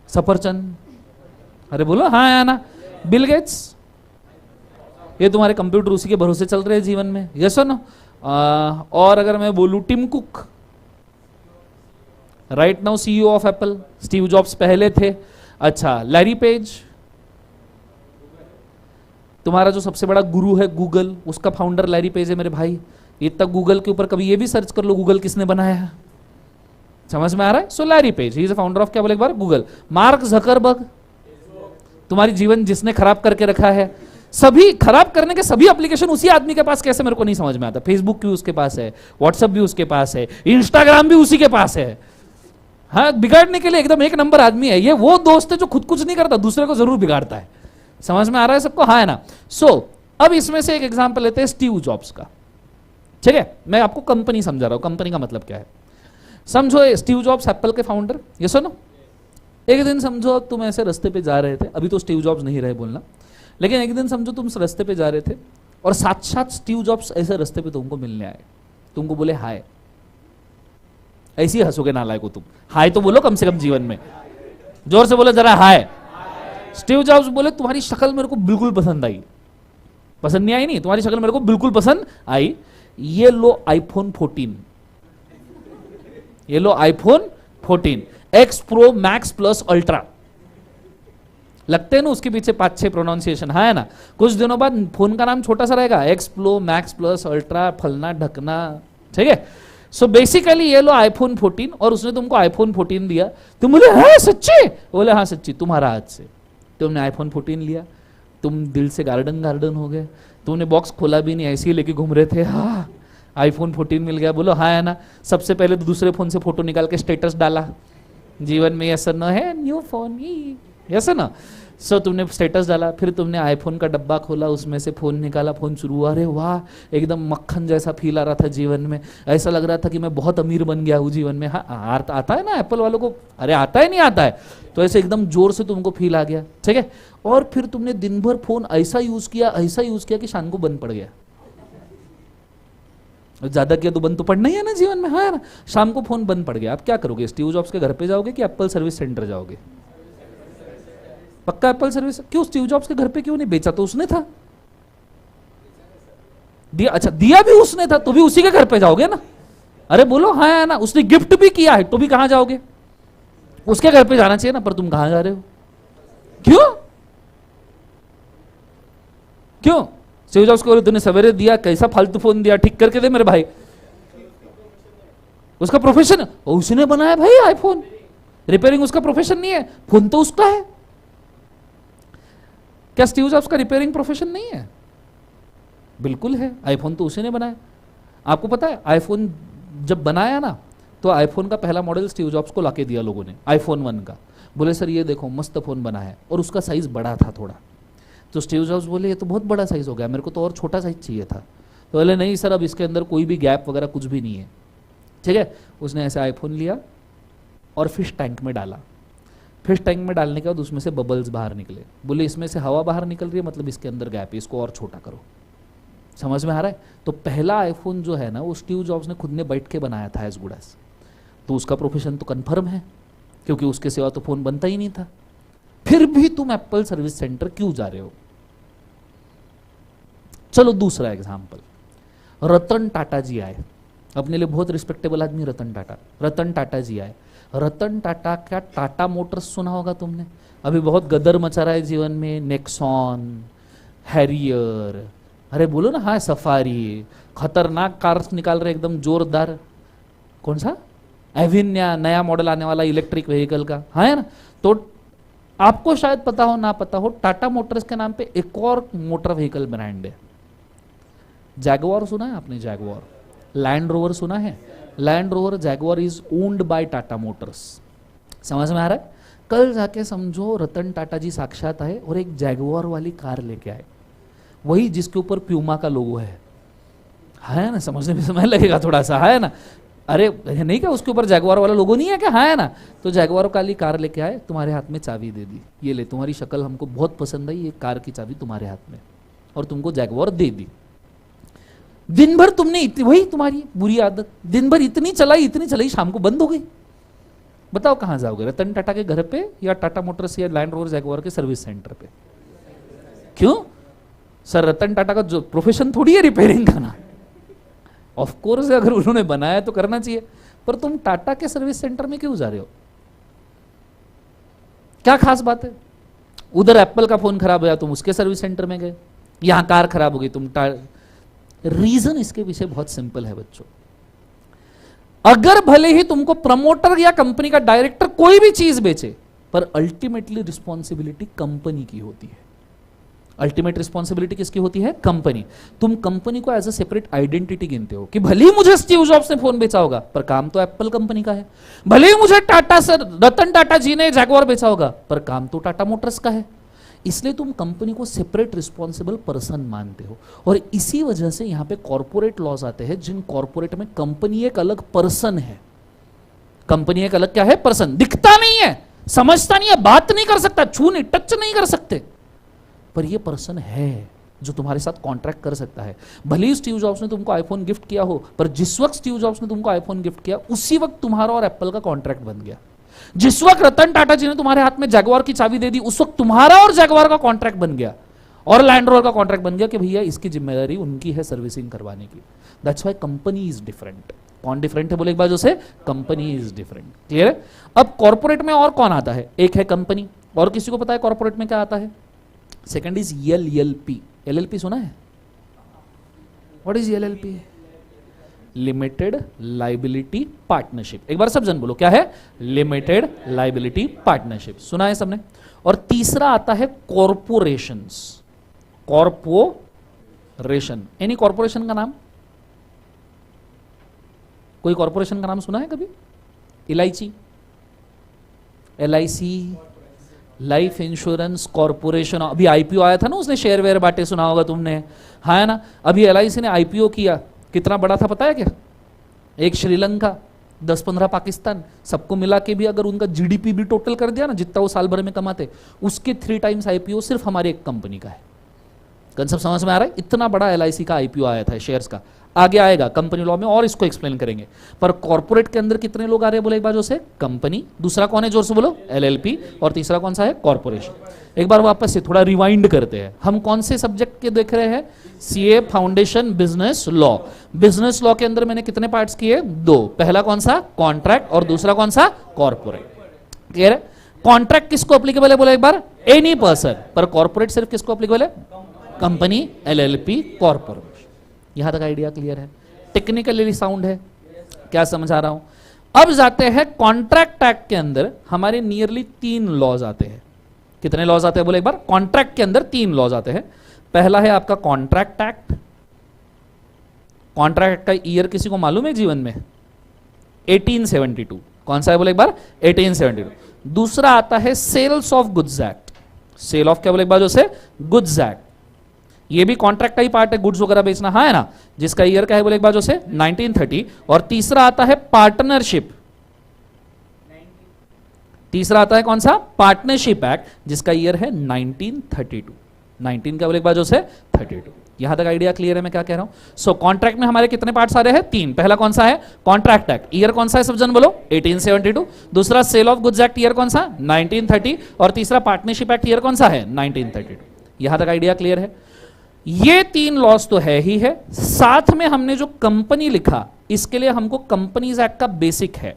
सफरचंद, अरे बोलो हाँ या ना। बिल गेट्स, ये तुम्हारे कंप्यूटर उसी के भरोसे चल रहे हैं जीवन में, यस और नो। और अगर मैं बोलूं Tim Cook, right now CEO of Apple, Steve Jobs पहले थे। अच्छा, लैरी पेज, तुम्हारा जो सबसे बड़ा गुरु है गूगल, उसका फाउंडर लैरी पेज है मेरे भाई। इतना गूगल के ऊपर कभी ये भी सर्च कर लो गूगल किसने बनाया है, समझ में आ रहा है? So Larry Page, he is the founder of, क्या बोले एक बार, गूगल। मार्क जकरबर्ग, तुम्हारी जीवन जिसने खराब करके रखा है, सभी खराब करने के सभी एप्लीकेशन उसी आदमी के पास, कैसे मेरे को नहीं समझ में आता। फेसबुक भी उसके पास है, व्हाट्सएप भी उसके पास है, इंस्टाग्राम भी उसी के पास है। हाँ, बिगाड़ने के लिए एकदम एक नंबर आदमी है ये। वो दोस्त है जो खुद कुछ नहीं करता, दूसरे को जरूर बिगाड़ता है। समझ में आ रहा है सबको? हाँ है ना। सो अब इसमें से एक एग्जांपल लेते हैं स्टीव जॉब्स का, ठीक है? मैं आपको कंपनी समझा रहा हूं, कंपनी का मतलब क्या है समझो। स्टीव जॉब्स एप्पल के फाउंडर, ये सुनो। एक दिन समझो तुम ऐसे रास्ते पे जा रहे थे, अभी तो स्टीव जॉब्स नहीं रहे बोलना, लेकिन एक दिन समझो तुम रास्ते पे जा रहे थे और साथ साथ स्टीव जॉब्स ऐसे रास्ते पे तुमको मिलने आए, तुमको बोले हाय। ऐसी हंसोगे नालायक हो तुम, हाय तो बोलो कम से कम जीवन में, जोर से बोलो जरा हाय। स्टीव जॉब्स बोले तुम्हारी शक्ल मेरे को बिल्कुल पसंद आई। पसंद नहीं आई? नहीं, तुम्हारी शक्ल मेरे को बिल्कुल पसंद आई। ये लो आईफोन 14, ये लो iPhone 14 X Pro Max Plus Ultra. लगते हैं ना उसके पीछे 5-6 प्रोनाउंसिएशन, है ना। कुछ दिनों बाद फोन का नाम छोटा सा रहेगा, x Pro Max Plus ultra फलना ढकना, ठीक है। सो बेसिकली ये लो आईफोन 14, और उसने तुमको आईफोन 14 दिया। तुम बोले हाँ सच्ची? बोले हाँ सच्ची, तुम्हारा हाथ से। तुमने आईफोन 14 लिया, तुम दिल से गार्डन गार्डन हो गए, तुमने बॉक्स खोला भी नहीं, ऐसे ही लेके घूम रहे थे। हाँ, आईफोन 14 मिल गया, बोलो हाँ है ना। सबसे पहले तो दूसरे फोन से फोटो निकाल के स्टेटस डाला, जीवन में यस न है, न्यू फोन ही, यस ना। सो तुमने स्टेटस डाला, फिर तुमने आईफोन का डब्बा खोला, उसमें से फोन निकाला, फोन शुरू हुआ, अरे वाह एकदम मक्खन जैसा फील आ रहा था जीवन में, ऐसा लग रहा था कि मैं बहुत अमीर बन गया हूँ जीवन में। हाँ आता है ना एप्पल वालों को, अरे आता है नहीं आता है, तो ऐसे एकदम जोर से तुमको फील आ गया, ठीक है। और फिर तुमने दिन भर फोन ऐसा यूज किया कि शाम को बंद पड़ गया। ज्यादा किया तो बंद तो पड़ना ही है ना जीवन में, हाँ ना। शाम को फोन बंद पड़ गया, आप क्या करोगे? स्टीव जॉब्स के घर पे जाओगे कि एप्पल सर्विस सेंटर जाओगे? पक्का एप्पल सर्विस। क्यों स्टीव जॉब्स के घर पे क्यों नहीं? बेचा तो उसने था, दिया, अच्छा दिया भी उसने था, तो भी उसी के घर पे जाओगे ना। अरे बोलो हाँ है ना। उसने गिफ्ट भी किया है तो भी कहां जाओगे? उसके घर पे जाना चाहिए ना, पर तुम कहां जा रहे हो? क्यों क्यों? स्टीव जॉब्स को तूने सवेरे दिया, कैसा फालतू फोन दिया, ठीक करके दे मेरे भाई। उसका प्रोफेशन, उसने बनाया भाई आईफोन, रिपेयरिंग उसका प्रोफेशन नहीं है, फोन तो उसका है। क्या स्टीव जॉब्स का रिपेयरिंग प्रोफेशन नहीं है? बिल्कुल है, आईफोन तो उसी ने बनाया। आपको पता है आईफोन जब बनाया ना, तो आईफोन का पहला मॉडल स्टीव जॉब्स को लाके दिया लोगों ने, आईफोन 1 का। बोले सर ये देखो मस्त फ़ोन बना है, और उसका साइज़ बड़ा था थोड़ा। तो स्टीव जॉब्स बोले ये तो बहुत बड़ा साइज़ हो गया, मेरे को तो और छोटा साइज़ चाहिए था। तो बोले नहीं सर, अब इसके अंदर कोई भी गैप वगैरह कुछ भी नहीं है, ठीक है। उसने ऐसे आईफोन लिया और फिश टैंक में डाला। फिश टैंक में डालने के बाद उसमें से बबल्स बाहर निकले। बोले इसमें से हवा बाहर निकल रही है, मतलब इसके अंदर गैप है, इसको और छोटा करो। समझ में आ रहा है? तो पहला आईफोन जो है ना, वो स्टीव जॉब्स ने खुद ने बैठ के बनाया था एज गुड एज। तो उसका प्रोफेशन तो कन्फर्म है, क्योंकि उसके सिवा तो फ़ोन बनता ही नहीं था। फिर भी तुम एप्पल सर्विस सेंटर क्यों जा रहे हो? चलो दूसरा एग्जाम्पल, रतन टाटा जी आए। अपने लिए बहुत रिस्पेक्टेबल आदमी रतन टाटा। रतन टाटा जी आए। रतन टाटा का टाटा मोटर्स सुना होगा तुमने, अभी बहुत गदर मचा रहा है जीवन में। नेक्सॉन, हैरियर, अरे बोलो ना, हाँ सफारी, खतरनाक कार्स निकाल रहे एकदम जोरदार। कौन सा? एविन्या, नया मॉडल आने वाला इलेक्ट्रिक व्हीकल का, हाँ है ना। तो आपको शायद पता हो ना पता हो, टाटा मोटर्स के नाम पे एक और मोटर व्हीकल ब्रांड है, जैगवार सुना है आपने? जैगवार। लैंड रोवर सुना है? Land rover Jaguar is owned by Tata Motors. समझ में आ रहा है? कल जाके समझो रतन टाटा जी साक्षात आए और एक जैगवार वाली कार लेके आए, वही जिसके ऊपर प्यूमा का लोगो है ना। समझने में समय लगेगा थोड़ा सा, है ना। अरे नहीं क्या उसके ऊपर जैगवार वाला लोगो नहीं है क्या? है ना। तो जैगवार वाली कार लेके आए, तुम्हारे हाथ में चाबी दे दी, ये ले तुम्हारी शक्ल हमको बहुत पसंद आई, ये कार की चाबी तुम्हारे हाथ में, और तुमको जैगवार दे दी। दिन भर तुमने वही तुम्हारी बुरी आदत, दिन भर इतनी चलाई, शाम को बंद हो गई। बताओ कहां जाओगे? रतन टाटा के घर पे, या टाटा मोटर्स या लैंड रोवर जैगवार के सर्विस सेंटर पे? क्यों सर? रतन टाटा का जो प्रोफेशन थोड़ी है रिपेयरिंग करना। ऑफ कोर्स अगर उन्होंने बनाया तो करना चाहिए, पर तुम टाटा के सर्विस सेंटर में क्यों जा रहे हो? क्या खास बात है? उधर एप्पल का फोन खराब हुआ तुम उसके सर्विस सेंटर में गए, यहां कार खराब हो गई तुम रीजन इसके पीछे बहुत सिंपल है बच्चों। अगर भले ही तुमको प्रमोटर या कंपनी का डायरेक्टर कोई भी चीज बेचे, पर अल्टीमेटली रिस्पॉन्सिबिलिटी कंपनी की होती है। अल्टीमेट रिस्पॉन्सिबिलिटी किसकी होती है? कंपनी। तुम कंपनी को एज अ सेपरेट आइडेंटिटी गिनते हो कि भले ही मुझे स्टीव जॉब्स ने फोन बेचा होगा, पर काम तो एप्पल कंपनी का है। भले ही मुझे टाटा सर रतन टाटा जी ने जैगवार बेचा होगा, पर काम तो टाटा मोटर्स का है। इसलिए तुम कंपनी को सेपरेट रिस्पॉन्सिबल पर्सन मानते हो, और इसी वजह से यहां पे कॉर्पोरेट लॉज आते हैं, जिन कॉर्पोरेट में कंपनी एक अलग पर्सन है। कंपनी एक अलग क्या है? पर्सन। दिखता नहीं है, समझता नहीं है, बात नहीं कर सकता, छू नहीं टच नहीं कर सकते, पर ये पर्सन है जो तुम्हारे साथ कॉन्ट्रैक्ट कर सकता है। भले ही स्टीव जॉब्स ने तुमको आईफोन गिफ्ट किया हो, पर जिस वक्त स्टीव जॉब्स ने तुमको आईफोन गिफ्ट किया, उसी वक्त तुम्हारा और एप्पल का कॉन्ट्रैक्ट बन गया। जिस वक्त रतन टाटा जी ने तुम्हारे हाथ में जैगवार की चाबी दे दी, उस वक्त तुम्हारा और जैगवार का कॉन्ट्रैक्ट बन गया, और लैंड रोवर का कॉन्ट्रैक्ट बन गया कि भैया इसकी जिम्मेदारी उनकी है सर्विसिंग करवाने की। That's why company is different. कौन डिफरेंट है बोले एक बार जो से? Company is different. क्लियर है? अब कॉर्पोरेट में और कौन आता है? एक है कंपनी, और किसी को पता है कॉर्पोरेट में क्या आता है? Second is LLP। LLP सुना है? What is LLP? Limited liability partnership. एक बार सब जन बोलो क्या है? Limited liability partnership. सुना है सबने? और तीसरा आता है कॉर्पोरेशंस। कॉर्पोरेशन, एनी कॉर्पोरेशन का नाम? कोई कॉर्पोरेशन का नाम सुना है कभी? इलायची, LIC, लाइफ इंश्योरेंस कॉर्पोरेशन। अभी IPO आया था ना, उसने शेयर वेयर बांटे, सुना होगा तुमने, हाँ है ना। अभी LIC ने IPO किया, कितना बड़ा था पता है क्या? एक श्रीलंका, 10-15 पाकिस्तान, सबको मिला के भी अगर उनका GDP भी टोटल कर दिया ना, जितना वो साल भर में कमाते, उसके 3 टाइम्स IPO सिर्फ हमारे एक कंपनी का है। कंसेप्ट समझ में आ रहा है? इतना बड़ा LIC का IPO आया था शेयर्स का। आगे आएगा कंपनी लॉ में और इसको एक्सप्लेन करेंगे। पर कॉर्पोरेट के अंदर कितने लोग आ रहे हैं बोले एक बार जो से? कंपनी। दूसरा कौन है जोर से बोलो? LLP। और तीसरा कौन सा है? कॉर्पोरेशन। एक बार वापस से थोड़ा रिवाइंड करते हैं। हम कौन से सब्जेक्ट के देख रहे हैं? CA foundation business law. Business law के अंदर मैंने कितने पार्ट्स किए? 2। पहला कौन सा? कॉन्ट्रैक्ट, और दूसरा कौन सा? कॉर्पोरेट। क्लियर है? कॉन्ट्रैक्ट किसको अप्लीकेबल है बोले एक बार? Any person. पर कॉर्पोरेट सिर्फ किसको अप्लीकेबल है? Company, LLP, corporate. यहां तक आइडिया क्लियर है? टेक्निकली साउंड है? क्या समझा रहा हूं? अब जाते हैं कॉन्ट्रैक्ट एक्ट के अंदर। हमारे नियरली 3 लॉज आते हैं। कितने लॉज आते हैं बोले एक बार? कॉन्ट्रैक्ट के अंदर 3 लॉज आते हैं। पहला है आपका कॉन्ट्रैक्ट एक्ट। कॉन्ट्रैक्ट का ईयर किसी को मालूम है जीवन में? 1872। कौन सा है बोले एक बार? 1872। दूसरा आता है sales of goods act. Sale of क्या बोले एक बार? जो से गुड्स एक्ट, ये भी कॉन्ट्रैक्ट का ही पार्ट है, गुड्स वगैरह बेचना, हाँ है ना, जिसका ईयर का है बोले एक बार? जो से 1930। और तीसरा आता है पार्टनरशिप। तीसरा आता है कौन सा? पार्टनरशिप एक्ट, जिसका ईयर है 1932। 19 का बोले एक बार? जो से 32। यहां तक आइडिया क्लियर है मैं क्या कह रहा हूं? सो कॉन्ट्रैक्ट में हमारे कितने पार्ट्स आ रहे हैं? 3। पहला कौन सा है? कॉन्ट्रैक्ट एक्ट, ईयर कौन सा है सब जन बोलो? 1872। दूसरा sale of goods act, year कौन सा? 1930। और तीसरा पार्टनरशिप एक्ट, ईयर कौन सा है? 1932। यहां तक आइडिया क्लियर है? ये 3 लॉस तो है ही है, साथ में हमने जो कंपनी लिखा इसके लिए हमको कंपनीज एक्ट का बेसिक है,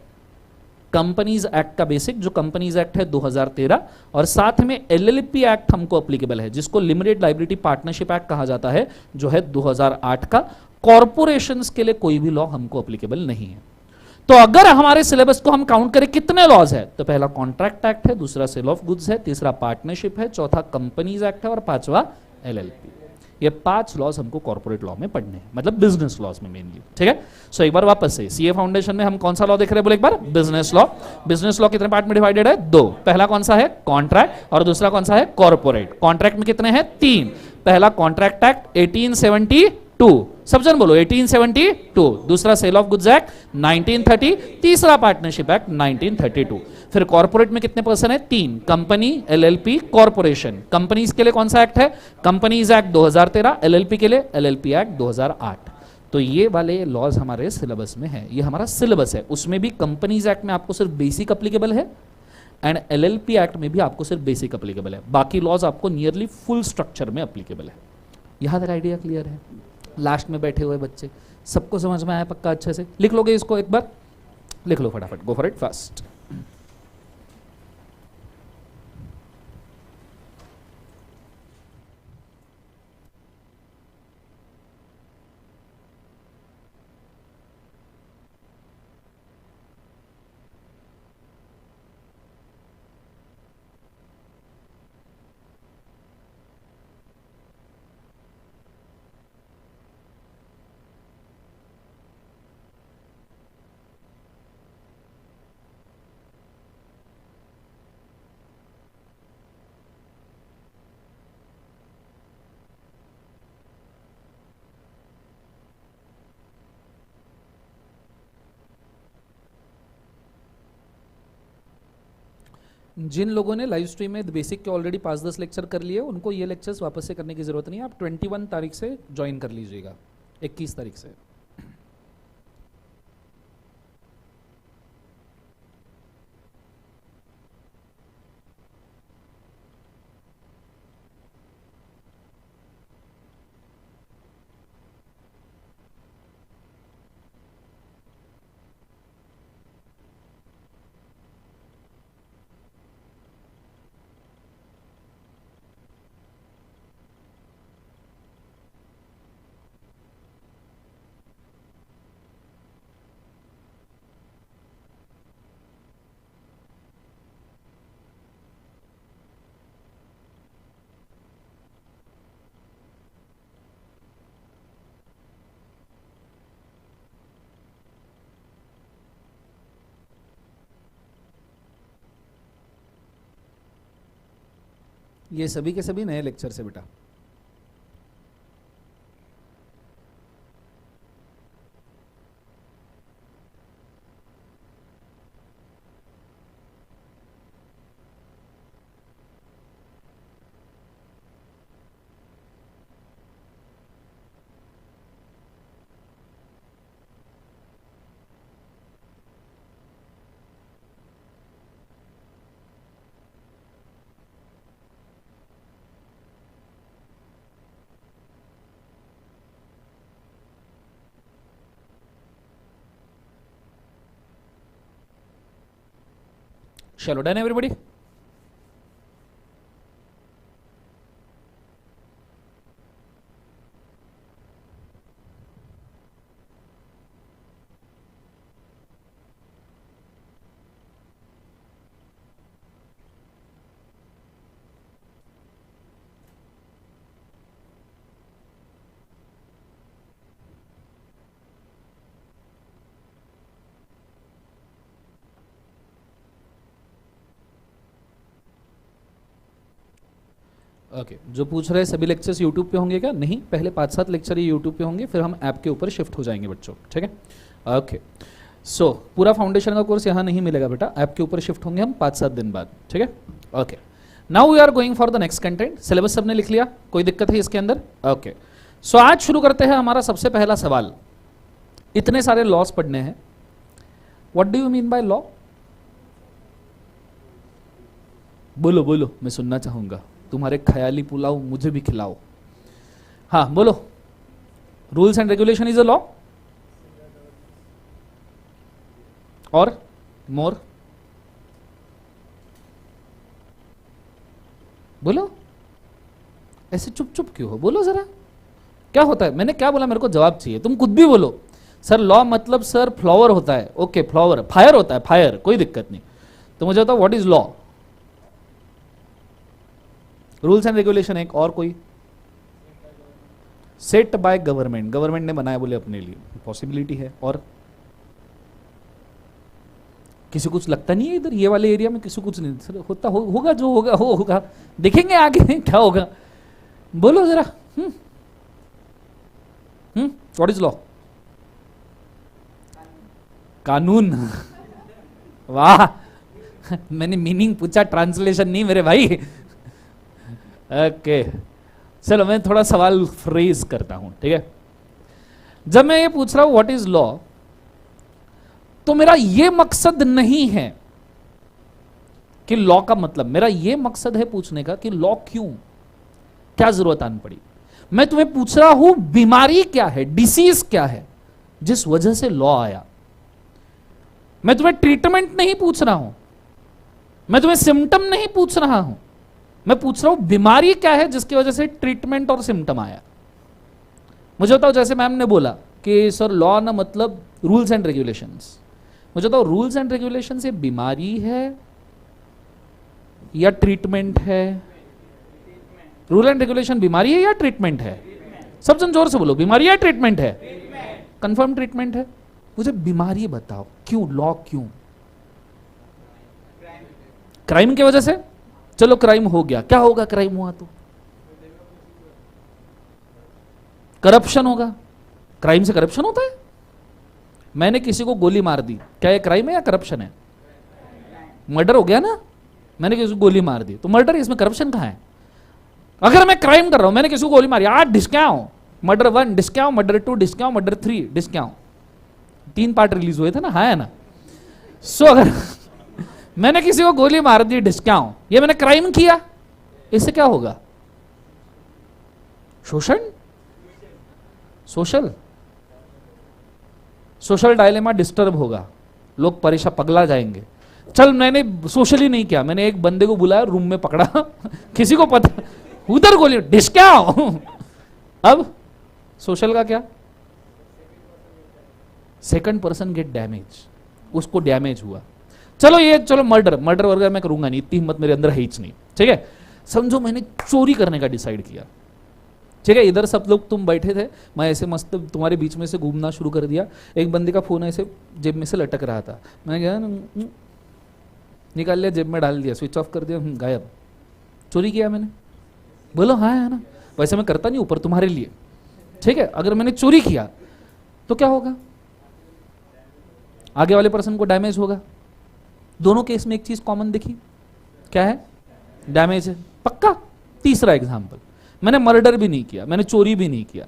कंपनीज एक्ट का बेसिक, जो कंपनीज एक्ट है 2013, और साथ में एलएलपी एक्ट हमको अप्लीकेबल है, जिसको लिमिटेड लाइबिलिटी पार्टनरशिप एक्ट कहा जाता है, जो है 2008 का। कॉरपोरेशंस के लिए कोई भी लॉ हमको अप्लीकेबल नहीं है। तो अगर हमारे सिलेबस को हम काउंट करें कितने लॉज है, तो पहला कॉन्ट्रैक्ट एक्ट है, दूसरा सेल ऑफ गुड्स है, तीसरा पार्टनरशिप है, चौथा कंपनीज एक्ट है, और पांचवा एलएलपी। ये 5 लॉज हमको कॉर्पोरेट लॉ में पढ़ने हैं, मतलब बिजनेस लॉज में मेनली, ठीक है। सो एक बार वापस से सीए फाउंडेशन में हम कौन सा लॉ देख रहे हैं बोले एक बार? Business law. बिजनेस लॉ कितने पार्ट में डिवाइडेड है? 2। पहला कौन सा है? कॉन्ट्रैक्ट, और दूसरा कौन सा है? कॉर्पोरेट। कॉन्ट्रैक्ट में कितने हैं? 3। पहला कॉन्ट्रैक्ट एक्ट 1872, सब जन बोलो 1872। दूसरा सेल ऑफ गुड्स एक्ट 1930। तीसरा पार्टनरशिप एक्ट 1932। फिर कॉर्पोरेट में कितने पर्सन है? 3। Company, LLP, corporation. कंपनीज के लिए कौन सा एक्ट है? Companies act 2013। एलएलपी के लिए एलएलपी एक्ट 2008। तो ये वाले लॉज हमारे सिलेबस में है, ये हमारा सिलेबस है। उसमें भी कंपनीज एक्ट में आपको सिर्फ बेसिक अप्लीकेबल है, एंड एलएलपी एक्ट में भी आपको सिर्फ बेसिक अप्लीकेबल है। बाकी लॉज आपको नियरली फुल स्ट्रक्चर में अप्लीकेबल है। यहां तक आइडिया क्लियर है? लास्ट में बैठे हुए बच्चे सबको समझ में आया पक्का? अच्छे से लिख लोगे इसको? एक बार लिख लो फटाफट, गो फॉर इट फास्ट। जिन लोगों ने लाइव स्ट्रीम में बेसिक के ऑलरेडी 5-10 लेक्चर कर लिए, उनको ये लेक्चर्स वापस से करने की जरूरत नहीं है। आप 21 तारीख से ज्वाइन कर लीजिएगा, 21 तारीख से। ये सभी के सभी नए लेक्चर से बेटा। चलो डन एवरीबॉडी। ओके जो पूछ रहे हैं सभी लेक्चर्स यूट्यूब पे होंगे क्या? नहीं, पहले 5-7 लेक्चर ही यूट्यूब पे होंगे, फिर हम ऐप के ऊपर शिफ्ट हो जाएंगे बच्चों, ठीक है। ओके सो पूरा फाउंडेशन का कोर्स यहाँ नहीं मिलेगा बेटा, ऐप के ऊपर शिफ्ट होंगे हम 5-7 दिन बाद, ठीक है। Okay now we are going for the next content. Syllabus सबने लिख लिया, कोई दिक्कत है इसके अंदर? ओके सो आज शुरू करते हैं हमारा सबसे पहला सवाल। इतने सारे लॉस पढ़ने हैं, what do you mean by law? बोलो बोलो, मैं सुनना चाहूंगा। तुम्हारे ख्याली पुलाव मुझे भी खिलाओ। हाँ बोलो। Rules and regulation is a law और मोर। बोलो, ऐसे चुप चुप क्यों हो? बोलो जरा, क्या होता है? मैंने क्या बोला? मेरे को जवाब चाहिए। तुम खुद भी बोलो। सर लॉ मतलब सर फ्लावर होता है। ओके फ्लावर, फायर होता है, फायर, कोई दिक्कत नहीं। तो मुझे बताओ what is law? Rules and regulation एक, और कोई? सेट बाय गवर्नमेंट, गवर्नमेंट ने बनाया बोले अपने लिए, पॉसिबिलिटी है। और किसी कुछ लगता नहीं है इधर ये वाले एरिया में? किसी कुछ नहीं सर होता होगा, जो होगा होगा, देखेंगे आगे क्या होगा। बोलो जरा। What is law? कानून। वाह, मैंने मीनिंग पूछा, ट्रांसलेशन नहीं मेरे भाई। ओके चलो मैं थोड़ा सवाल फ्रेज करता हूं, ठीक है। जब मैं ये पूछ रहा हूं व्हाट इज लॉ, तो मेरा ये मकसद नहीं है कि लॉ का मतलब, मेरा ये मकसद है पूछने का कि लॉ क्यों, क्या जरूरत आन पड़ी। मैं तुम्हें पूछ रहा हूं बीमारी क्या है, डिसीज क्या है जिस वजह से लॉ आया। मैं तुम्हें ट्रीटमेंट नहीं पूछ रहा हूं, मैं तुम्हें सिम्टम नहीं पूछ रहा हूं, मैं पूछ रहा हूं बीमारी क्या है जिसकी वजह से ट्रीटमेंट और सिम्टम आया। मुझे बताओ, जैसे मैम ने बोला कि सर लॉ ना मतलब रूल्स एंड रेगुलेशंस, मुझे बताओ रूल्स एंड रेगुलेशंस ये बीमारी है या ट्रीटमेंट है? रूल एंड रेगुलेशन बीमारी है या ट्रीटमेंट है? सब जन जोर से बोलो, बीमारी है ट्रीटमेंट है? कंफर्म ट्रीटमेंट है। मुझे बीमारी बताओ, क्यों लॉ क्यों? क्राइम की वजह से? चलो क्राइम हो गया, क्या होगा क्राइम हुआ तो? करप्शन होगा। क्राइम से करप्शन होता है? मैंने किसी को गोली मार दी, क्या ये क्राइम है या करप्शन है? मर्डर हो गया ना, मैंने किसी को गोली मार दी तो मर्डर, इसमें करप्शन कहां है? अगर मैं क्राइम कर रहा हूं, मैंने किसी को गोली मारी, आज डिस्काउं, मर्डर 1 डिस्काउं, मर्डर 2 डिस्काउं, मर्डर 3 डिस्काउं, 3 पार्ट रिलीज हुए थे ना, हाँ है ना। सो अगर मैंने किसी को गोली मार दी डिस्काउं, ये मैंने क्राइम किया, इससे क्या होगा? शोषण, सोशल सोशल डायलेमा डिस्टर्ब होगा, लोग परेशान पगला जाएंगे। चल मैंने सोशली नहीं किया, मैंने एक बंदे को बुलाया, रूम में पकड़ा किसी को पता, उधर गोली डिस्काउं। अब सोशल का क्या? सेकंड पर्सन गेट डैमेज, उसको डैमेज हुआ। चलो ये चलो मर्डर, मर्डर वगैरह मैं करूंगा नहीं, इतनी हिम्मत मेरे अंदर है ही नहीं, ठीक है। समझो मैंने चोरी करने का डिसाइड किया, ठीक है। इधर सब लोग तुम बैठे थे, मैं ऐसे मस्त तुम्हारे बीच में से घूमना शुरू कर दिया। एक बंदे का फोन ऐसे जेब में से लटक रहा था, मैंने कहा निकाल लिया, जेब में डाल दिया, स्विच ऑफ कर दिया, गायब। चोरी किया मैंने। बोलो हाँ है ना। वैसे मैं करता नहीं, ऊपर तुम्हारे लिए, ठीक है। अगर मैंने चोरी किया तो क्या होगा? आगे वाले पर्सन को डैमेज होगा। दोनों केस में एक चीज कॉमन दिखी, क्या है? डैमेज है पक्का। तीसरा एग्जाम्पल, मैंने मर्डर भी नहीं किया, मैंने चोरी भी नहीं किया,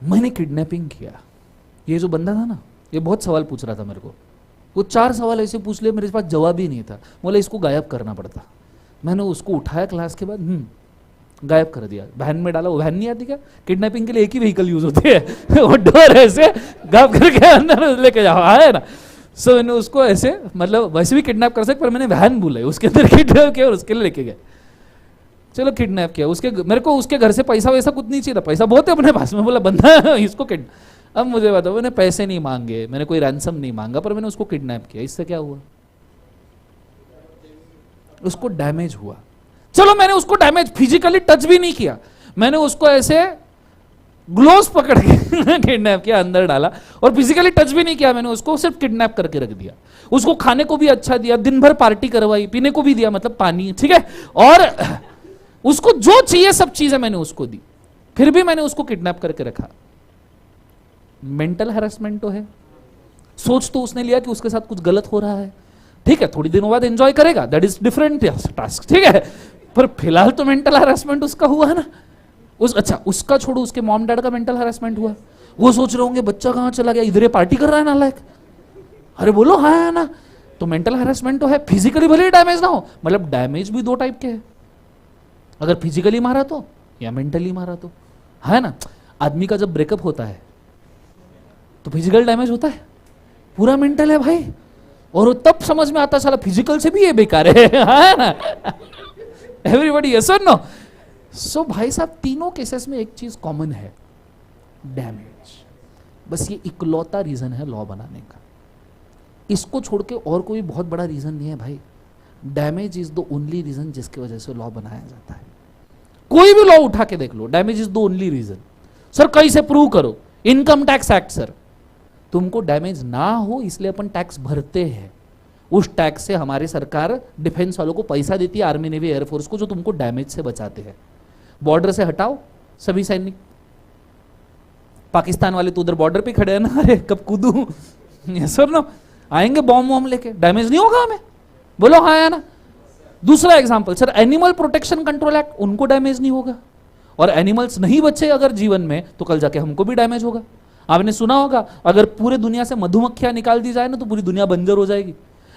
मैंने किडनैपिंग किया। ये जो बंदा था ना, ये बहुत सवाल पूछ रहा था मेरे को, वो 4 सवाल ऐसे पूछ लिए, मेरे पास जवाब ही नहीं था। बोला इसको गायब करना पड़ता। मैंने उसको उठाया क्लास के बाद, गायब कर दिया, वैन में डाला। वो वैन नहीं आती क्या किडनैपिंग के लिए? एक ही व्हीकल यूज होती है वो डोर ऐसे गायब करके अंदर लेके जाओ, है ना। सो मैंने उसको ऐसे, मतलब वैसे भी किडनैप कर सकते, पर मैंने वैन बुलाई, उसके अंदर किडनैप किया और उसके लिए लेके गए। चलो किडनैप किया उसके, मेरे को उसके घर से पैसा वैसा कुछ नहीं चाहिए था, पैसा बहुत है अपने पास में। बोला बंदा इसको अब मुझे बताओ, मैंने पैसे नहीं मांगे, मैंने कोई रैंसम नहीं मांगा, पर मैंने उसको किडनैप किया, इससे क्या हुआ? उसको डैमेज हुआ। चलो मैंने उसको डैमेज फिजिकली टच भी नहीं किया, मैंने उसको ऐसे ग्लोव्स पकड़ के किडनैप किया, अंदर डाला, और फिजिकली टच भी नहीं किया, मैंने उसको सिर्फ किडनैप करके रख दिया। उसको खाने को भी अच्छा दिया, दिन भर पार्टी करवाई, पीने को भी दिया, मतलब पानी, ठीक है। और उसको जो चाहिए सब चीजें मैंने उसको दी, फिर भी मैंने उसको किडनैप करके रखा। मेंटल हैरेसमेंट तो है। सोच तो उसने लिया कि उसके साथ कुछ गलत हो रहा है, ठीक है, थोड़ी दिनों बाद एंजॉय करेगा, दैट इज डिफरेंट टास्क, ठीक है, पर फिलहाल तो मेंटल हैरेसमेंट उसका हुआ है ना। अच्छा उसका छोड़ो, उसके मॉम डैड का मेंटल हैरेसमेंट हुआ। वो सोच रहे होंगे बच्चा कहां चला गया, इधर पार्टी कर रहा है नालायक। अरे बोलो हाँ है ना। तो मेंटल हैरेसमेंट तो है, फिजिकली भले ही डैमेज ना हो, मतलब डैमेज भी दो टाइप के हैं, अगर फिजिकली मारा तो या मेंटली मारा तो, है ना। आदमी का जब ब्रेकअप होता है तो फिजिकल डैमेज होता है, पूरा मेंटल है भाई, और वो तब समझ में आता साला फिजिकल से भी ये बेकार है, है ना। एवरीबॉडी यस और नो। सो भाई साहब तीनों केसेस में एक चीज कॉमन है, डैमेज। बस ये इकलौता रीजन है लॉ बनाने का, इसको छोड़ के और कोई बहुत बड़ा रीजन नहीं है भाई। Damage is the only reason जिसकी वजह से लॉ बनाया जाता है। कोई भी लॉ उठा के देख लो, damage is the only reason. Sir कैसे प्रूव करो? इनकम टैक्स एक्ट सर, तुमको डैमेज ना हो इसलिए अपन टैक्स भरते हैं, उस टैक्स से हमारी सरकार डिफेंस वालों को पैसा देती है, आर्मी नेवी एयरफोर्स को, जो तुमको डैमेज से बचाते हैं। बॉर्डर से हटाओ सभी सैनिक, पाकिस्तान वाले तो उधर बॉर्डर पे खड़े हैं ना, अरे कब कूदू, सर ना आएंगे बॉम्ब वॉम्ब लेके, डैमेज नहीं होगा हमें, बोलो हाँ या ना। दूसरा example sir, animal protection control act, उनको डैमेज नहीं होगा, और एनिमल्स नहीं बचे अगर जीवन में तो कल जाके हमको भी डैमेज होगा। आपने सुना होगा अगर पूरे दुनिया से मधुमक्खियां निकाल दी जाए ना तो पूरी दुनिया बंजर हो जाएगी।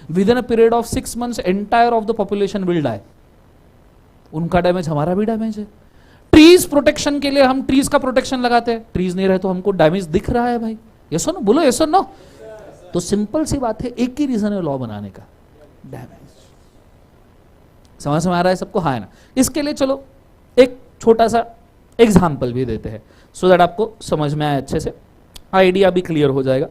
Within a period of 6 months entire of the population will die. उनका डैमेज हमारा भी डैमेज है। ट्रीज प्रोटेक्शन के लिए हम ट्रीज का प्रोटेक्शन लगाते हैं, ट्रीज नहीं रहे तो हमको डैमेज दिख रहा है भाई, ये सुनो बोलो ये सुनो। तो सिंपल सी बात है, एक ही रीजन है लॉ बनाने का, डैमेज। समझ में आ रहा है सबको, हाँ है ना। इसके लिए चलो एक छोटा सा एग्जाम्पल भी देते हैं सो दैट आपको समझ में आए, अच्छे से आइडिया भी क्लियर हो जाएगा,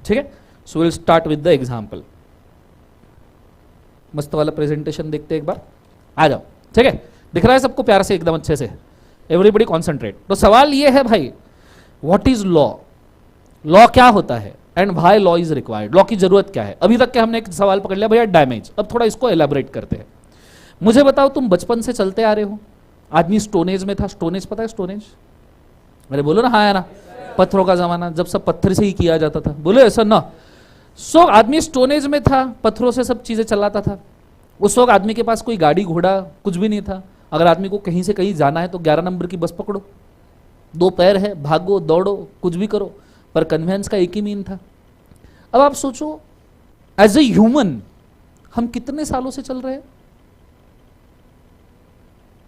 ठीक है। So will start with the example. मस्त वाला प्रेजेंटेशन देखते हैं एक बार, आ जाओ, ठीक है। दिख रहा है सबको प्यार से एकदम अच्छे से, एवरीबडी कॉन्सेंट्रेट। तो सवाल ये है भाई, व्हाट इज लॉ? लॉ क्या होता है and why law is required? Law की जरूरत क्या है? अभी तक के हमने एक सवाल पकड़ लिया भैया डैमेज, अब थोड़ा इसको एलैबोरेट करते हैं। मुझे बताओ, तुम बचपन से चलते आ रहे हो, आदमी स्टोनेज में था, स्टोनेज पता है स्टोनेज? अरे बोलो ना हाँ या ना। पत्थरों का जमाना, जब सब पत्थर से ही किया जाता था, बोलो ऐसा ना। सो आदमी स्टोनेज में था, पत्थरों से सब चीजें चलाता था। उस वक्त आदमी के पास कोई गाड़ी घोड़ा कुछ भी नहीं था। अगर आदमी को कहीं से कहीं जाना है तो 11 नंबर की बस पकड़ो, 2 पैर है, भागो दौड़ो कुछ भी करो, पर कन्वेंस का एक ही मीन था। अब आप सोचो, एज ए ह्यूमन हम कितने सालों से चल रहे हैं?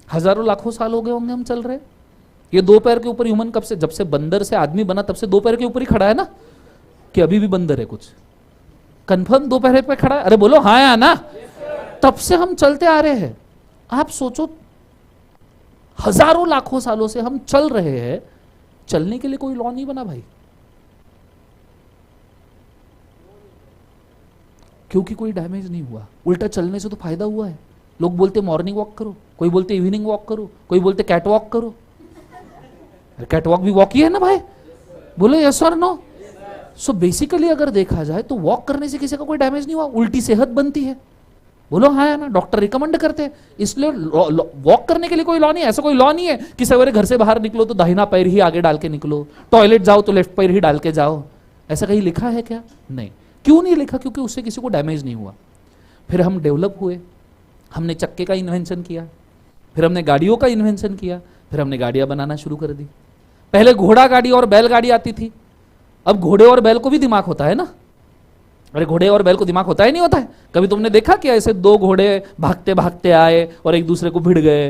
हजारों लाखों साल हो गए होंगे हम चल रहे। ये 2 पैर के ऊपर ह्यूमन कब से, जब से बंदर से आदमी बना तब से 2 पैर के ऊपर ही खड़ा है ना, कि अभी भी बंदर है कुछ? कंफर्म 2 पैर पे खड़ा है? अरे बोलो हाँ या ना। तब से हम चलते आ रहे हैं। आप सोचो, हजारों लाखों सालों से हम चल रहे हैं, चलने के लिए कोई लॉ नहीं बना भाई, क्योंकि कोई डैमेज नहीं हुआ। उल्टा चलने से तो फायदा हुआ है। लोग बोलते मॉर्निंग वॉक करो, कोई बोलते इवनिंग वॉक करो, कोई बोलते कैट वॉक करो। कैट वॉक भी वॉक ही है ना भाई, बोलो यस और नो। सो बेसिकली अगर देखा जाए तो वॉक करने से किसी का कोई डैमेज नहीं हुआ, उल्टी सेहत बनती है, बोलो हाँ है ना। डॉक्टर रिकमेंड करते हैं, इसलिए वॉक करने के लिए कोई लॉ नहीं है। ऐसा कोई लॉ नहीं है कि सवेरे घर से बाहर निकलो तो दाहिना पैर ही आगे डाल के निकलो, टॉयलेट जाओ तो लेफ्ट पैर ही डाल के जाओ। ऐसा कहीं लिखा है क्या? नहीं। क्यों नहीं लिखा? क्योंकि उससे किसी को डैमेज नहीं हुआ। फिर हम डेवलप हुए, हमने चक्के का इन्वेंशन किया, फिर हमने गाड़ियों का इन्वेंशन किया, फिर हमने गाड़ियां बनाना शुरू कर दी। पहले घोड़ा गाड़ी और बैलगाड़ी आती थी, अब घोड़े और बैल को भी दिमाग होता है ना। अरे घोड़े और बैल को दिमाग होता है नहीं होता है? कभी तुमने देखा कि ऐसे 2 घोड़े भागते भागते आए और एक दूसरे को भिड़ गए?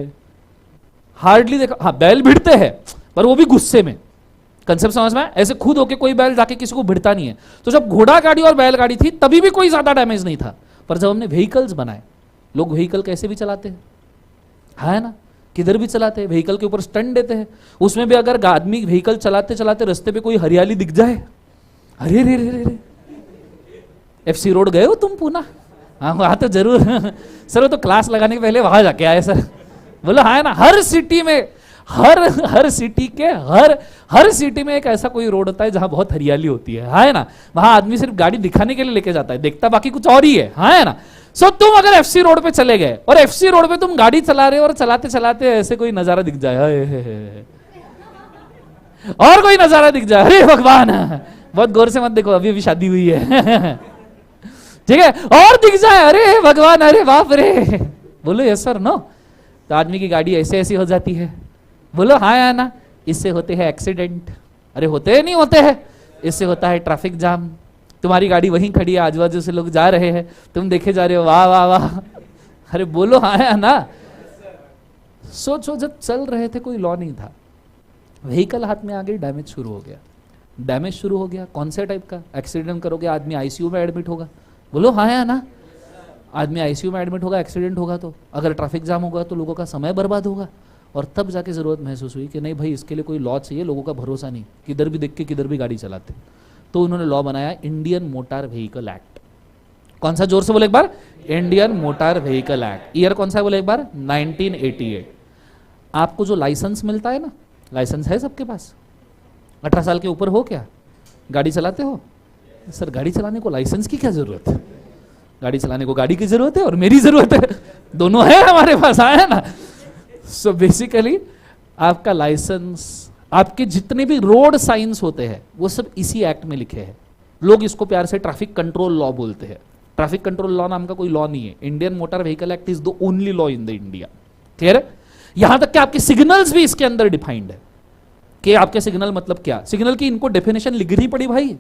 हार्डली देखा। हाँ बैल भिड़ते हैं, पर वो भी गुस्से में। कंसेप्ट समझ में? ऐसे खुद होके कोई बैल जाके किसी को भिड़ता नहीं है। तो जब घोड़ा गाड़ी और बैलगाड़ी थी तभी भी कोई ज्यादा डैमेज नहीं था, पर जब हमने व्हीकल्स बनाए, लोग व्हीकल कैसे भी चलाते हैं, है ना, किधर भी चलाते हैं, व्हीकल के ऊपर स्टंट देते हैं। उसमें भी अगर आदमी व्हीकल चलाते चलाते रास्ते पे कोई हरियाली दिख जाए, अरे रे रे रे, FC रोड गए हो तुम पूना? हाँ वहाँ तो जरूर सर, वो तो क्लास लगाने के पहले वहां जाके आए सर, बोलो हाँ है ना। हर सिटी में हर हर सिटी के हर सिटी में एक ऐसा कोई रोड होता है जहां बहुत हरियाली होती है ना, वहां आदमी सिर्फ गाड़ी दिखाने के लिए लेके जाता है, देखता बाकी कुछ और ही है ना। सो तुम अगर एफसी रोड पे चले गए और एफसी रोड पे तुम गाड़ी चला रहे हो और चलाते चलाते ऐसे कोई नजारा दिख जाए, और कोई नजारा दिख जाए, अरे भगवान, बहुत गौर से मत देखो, अभी अभी शादी हुई है, ठीक है, और दिख जाए, अरे भगवान, अरे बाप रे, बोलो यस सर नो, तो आदमी की गाड़ी ऐसे ऐसी हो जाती है, बोलो हाँ या ना। इससे होते हैं एक्सीडेंट, अरे होते हैं नहीं होते हैं, इससे होता है ट्रैफिक जाम, तुम्हारी गाड़ी वहीं खड़ी है, आजू बाजू से लोग जा रहे हैं, तुम देखे जा रहे हो, वाह वाह वाह, अरे बोलो हाँ या ना। सोचो जब चल रहे थे कोई लॉ नहीं था, व्हीकल हाथ में आ गई, डैमेज शुरू हो गया, डैमेज शुरू हो गया, कौन से टाइप का, एक्सीडेंट करोगे आदमी आईसीयू में एडमिट होगा, बोलो हाँ या ना। आदमी आईसीयू में एडमिट होगा, एक्सीडेंट होगा, तो अगर ट्रैफिक जाम होगा तो लोगों का समय बर्बाद होगा, और तब जाके जरूरत महसूस हुई कि नहीं भाई इसके लिए कोई लॉ चाहिए, लोगों का भरोसा नहीं, किधर भी देख के किधर भी गाड़ी चलाते, तो उन्होंने लॉ बनाया इंडियन मोटर व्हीकल एक्ट। कौन सा, जोर से बोले एक बार, Indian motor vehicle act. Year कौन सा है बोले एक बार, 1988। आपको जो लाइसेंस मिलता है ना, लाइसेंस है सबके पास, 18 साल के ऊपर हो क्या, गाड़ी चलाते हो? सर गाड़ी चलाने को लाइसेंस की क्या जरूरत है, गाड़ी चलाने को गाड़ी की जरूरत है और मेरी जरूरत है, दोनों है हमारे पास, आया ना। सो बेसिकली आपका लाइसेंस, आपके जितने भी रोड साइंस होते हैं वो सब इसी एक्ट में लिखे हैं। लोग इसको प्यार से ट्रैफिक कंट्रोल लॉ बोलते हैं। ट्रैफिक कंट्रोल लॉ नाम का कोई लॉ नहीं है, Indian motor vehicle act is the only law in the India. Clear है? यहां तक कि आपके सिग्नल्स भी इसके अंदर डिफाइंड है कि आपके सिग्नल मतलब क्या, सिग्नल की इनको डेफिनेशन लिखनी पड़ी भाई,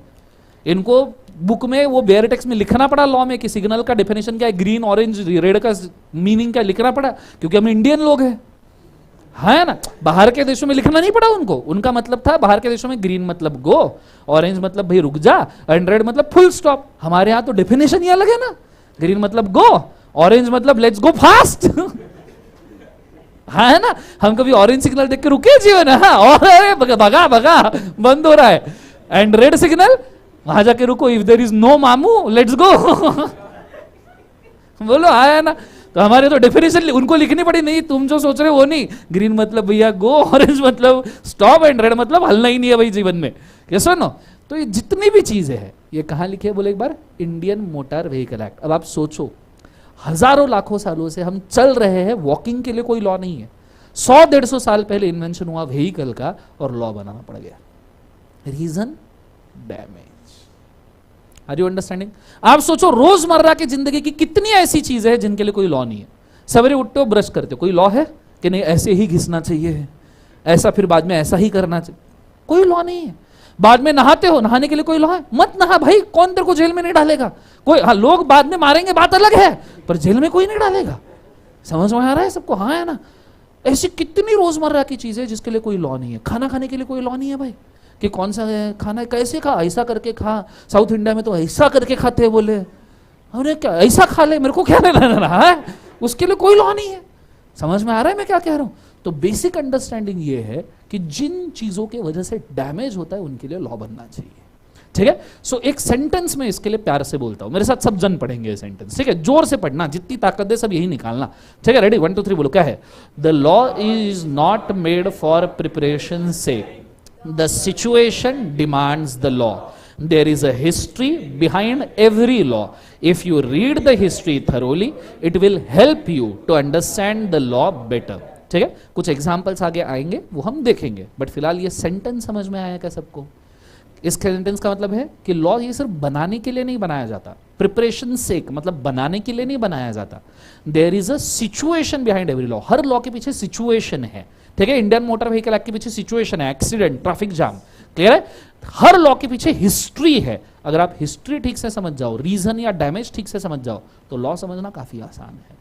इनको बुक में वो बेयर टेक्स्ट में लिखना पड़ा लॉ में कि सिग्नल का डेफिनेशन क्या है, ग्रीन ऑरेंज रेड का मीनिंग क्या लिखना पड़ा, क्योंकि हम इंडियन लोग हैं, है ना। बाहर के देशों में लिखना नहीं पड़ा उनको, उनका मतलब था बाहर के देशों में ग्रीन मतलब गो, ऑरेंज मतलब भाई रुक जा, एंड रेड मतलब फुल स्टॉप। हमारे यहां तो डेफिनेशन ही अलग है ना, ग्रीन मतलब गो, ऑरेंज मतलब लेट्स गो फास्ट, है ना। हम कभी ऑरेंज सिग्नल देख के रुके जीवन, हाँ, और अरे भगा भगा बंद हो रहा है, एंड रेड सिग्नल वहां जाके रुको, इफ देयर इज नो मामू लेट्स गो, बोलो आया ना। तो हमारे तो डेफिनेशन उनको लिखनी पड़ी, नहीं तुम जो सोच रहे हो वो नहीं, ग्रीन मतलब भैया गो, ऑरेंज मतलब स्टॉप, एंड रेड मतलब हलना ही नहीं है भाई जीवन में, ये सुनो। तो ये जितनी भी चीजें हैं ये कहां लिखे है बोले एक बार, इंडियन मोटर व्हीकल एक्ट। अब आप सोचो हजारों लाखों सालों से हम चल रहे हैं, वॉकिंग के लिए कोई लॉ नहीं है, 100-150 साल पहले इन्वेंशन हुआ व्हीकल का और लॉ बनाना पड़ गया, reason damage. Are you understanding? आप सोचो रोजमर्रा की जिंदगी की कितनी ऐसी चीजें हैं जिनके लिए कोई लॉ नहीं है। सवेरे उठते हो ब्रश करते हो, कोई लॉ है कि नहीं ऐसे ही घिसना चाहिए, ऐसा फिर बाद में ऐसा ही करना चाहिए, कोई लॉ नहीं है। बाद में नहाते हो, नहाने के लिए कोई लॉ है, मत नहा भाई, कौन तेरे को जेल में नहीं डालेगा, कोई, हाँ लोग बाद में मारेंगे बात अलग है, पर जेल में कोई नहीं डालेगा। समझ में आ रहा है सबको, हाँ है ना। ऐसी कितनी रोजमर्रा की चीजें जिसके लिए कोई लॉ नहीं है। खाना खाने के लिए कोई लॉ नहीं है भाई, कि कौन सा खाना है, कैसे खा, ऐसा करके खा, साउथ इंडिया में तो ऐसा करके खाते हैं, बोले अरे क्या ऐसा खा ले, मेरे को क्या लेना रहा है, उसके लिए कोई लॉ नहीं है। समझ में आ रहा है मैं क्या कह रहा हूं? तो बेसिक अंडरस्टैंडिंग ये है कि जिन चीजों की वजह से डैमेज होता है उनके लिए लॉ बनना चाहिए, ठीक है। सो एक सेंटेंस में इसके लिए प्यार से बोलता हूं, मेरे साथ सब जन पढ़ेंगे ये सेंटेंस, ठीक है, जोर से पढ़ना, जितनी ताकत दे सब यही निकालना, ठीक है। रेडी, 1 2 3 बोलो, क्या है? The law is not made for preparation से, the situation demands the law, there is a history behind every law, if you read the history thoroughly it will help you to understand the law better, ठीक है। कुछ examples आगे आएंगे वो हम देखेंगे, but फिलहाल ये सेंटेंस समझ में आया क्या सबको? इस सेंटेंस का मतलब है कि लॉ ये सिर्फ बनाने के लिए नहीं बनाया जाता, प्रिपरेशन सेक मतलब बनाने के लिए नहीं बनाया जाता, there is a situation behind every law, हर लॉ के पीछे सिचुएशन है, ठीक है। इंडियन मोटर व्हीकल एक्ट के पीछे सिचुएशन है, एक्सीडेंट, ट्रैफिक जाम, क्लियर है। हर लॉ के पीछे हिस्ट्री है, अगर आप हिस्ट्री ठीक से समझ जाओ, रीजन या डैमेज ठीक से समझ जाओ, तो लॉ समझना काफी आसान है।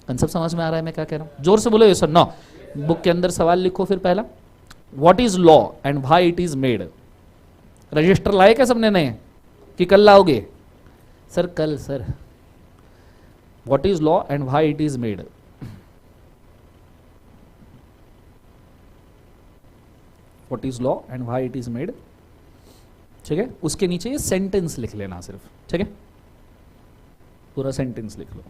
कंसेप्ट समझ में आ रहा है मैं क्या कह रहा हूं? जोर से बोलो ये सर नो। बुक के अंदर सवाल लिखो फिर पहला, what is law and why it is made. Register लाए क्या सबने नए कि कल लाओगे? सर कल sir. What is law and why it is made? What is law and why it is made, ठीक है। उसके नीचे ये सेंटेंस लिख लेना सिर्फ, ठीक है, पूरा सेंटेंस लिख लो।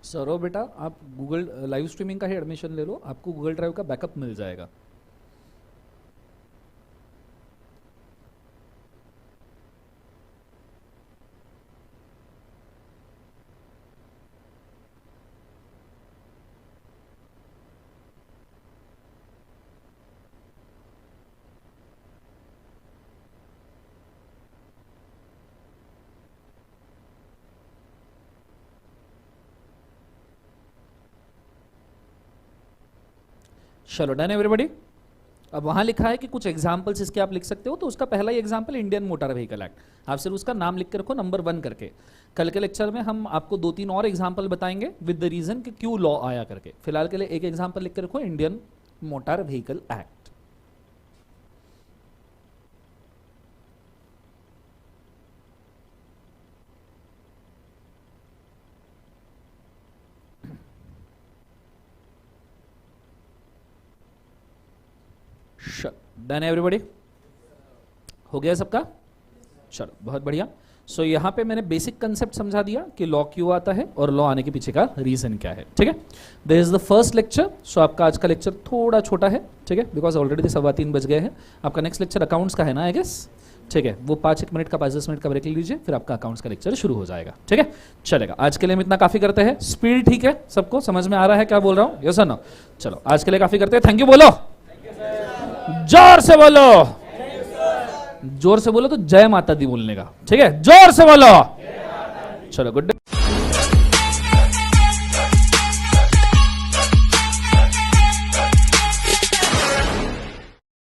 सौरभ बेटा आप गूगल लाइव स्ट्रीमिंग का ही एडमिशन ले लो, आपको गूगल ड्राइव का बैकअप मिल जाएगा। चलो डन एवरीबॉडी। अब वहां लिखा है कि कुछ एग्जाम्पल्स इसके आप लिख सकते हो, तो उसका पहला ही example Indian motor vehicle act, आप सिर्फ उसका नाम लिख के रखो नंबर 1 करके। कल के लेक्चर में हम आपको 2-3 और एग्जाम्पल बताएंगे विद द रीजन कि क्यों लॉ आया करके। फिलहाल के लिए एक एग्जाम्पल लिख के रखो, Indian motor vehicle act. Done है एवरीबॉडी, हो गया सबका? चलो बहुत बढ़िया। सो यहाँ पे मैंने बेसिक कंसेप्ट समझा दिया कि लॉ क्यों आता है और लॉ आने के पीछे का रीजन क्या है, ठीक है। This is the first lecture. So आपका आज का लेक्चर थोड़ा छोटा है, ठीक है, बिकॉज ऑलरेडी 3:15 बज गए हैं। आपका नेक्स्ट लेक्चर अकाउंट्स का है ना आई गेस, ठीक है, वो 5-1 मिनट का 5-10 मिनट का ब्रेक लीजिए, फिर आपका अकाउंट्स का लेक्चर शुरू हो जाएगा, ठीक है। चलेगा, आज के लिए हम इतना काफी करते हैं। स्पीड ठीक है, सबको समझ में आ रहा है क्या बोल रहा हूँ, यस और नो? चलो आज के लिए काफी करते हैं। थैंक यू बोलो, जोर से बोलो, जोर से बोलो तो जय माता दी बोलने का, ठीक है, जोर से बोलो। चलो गुड डे।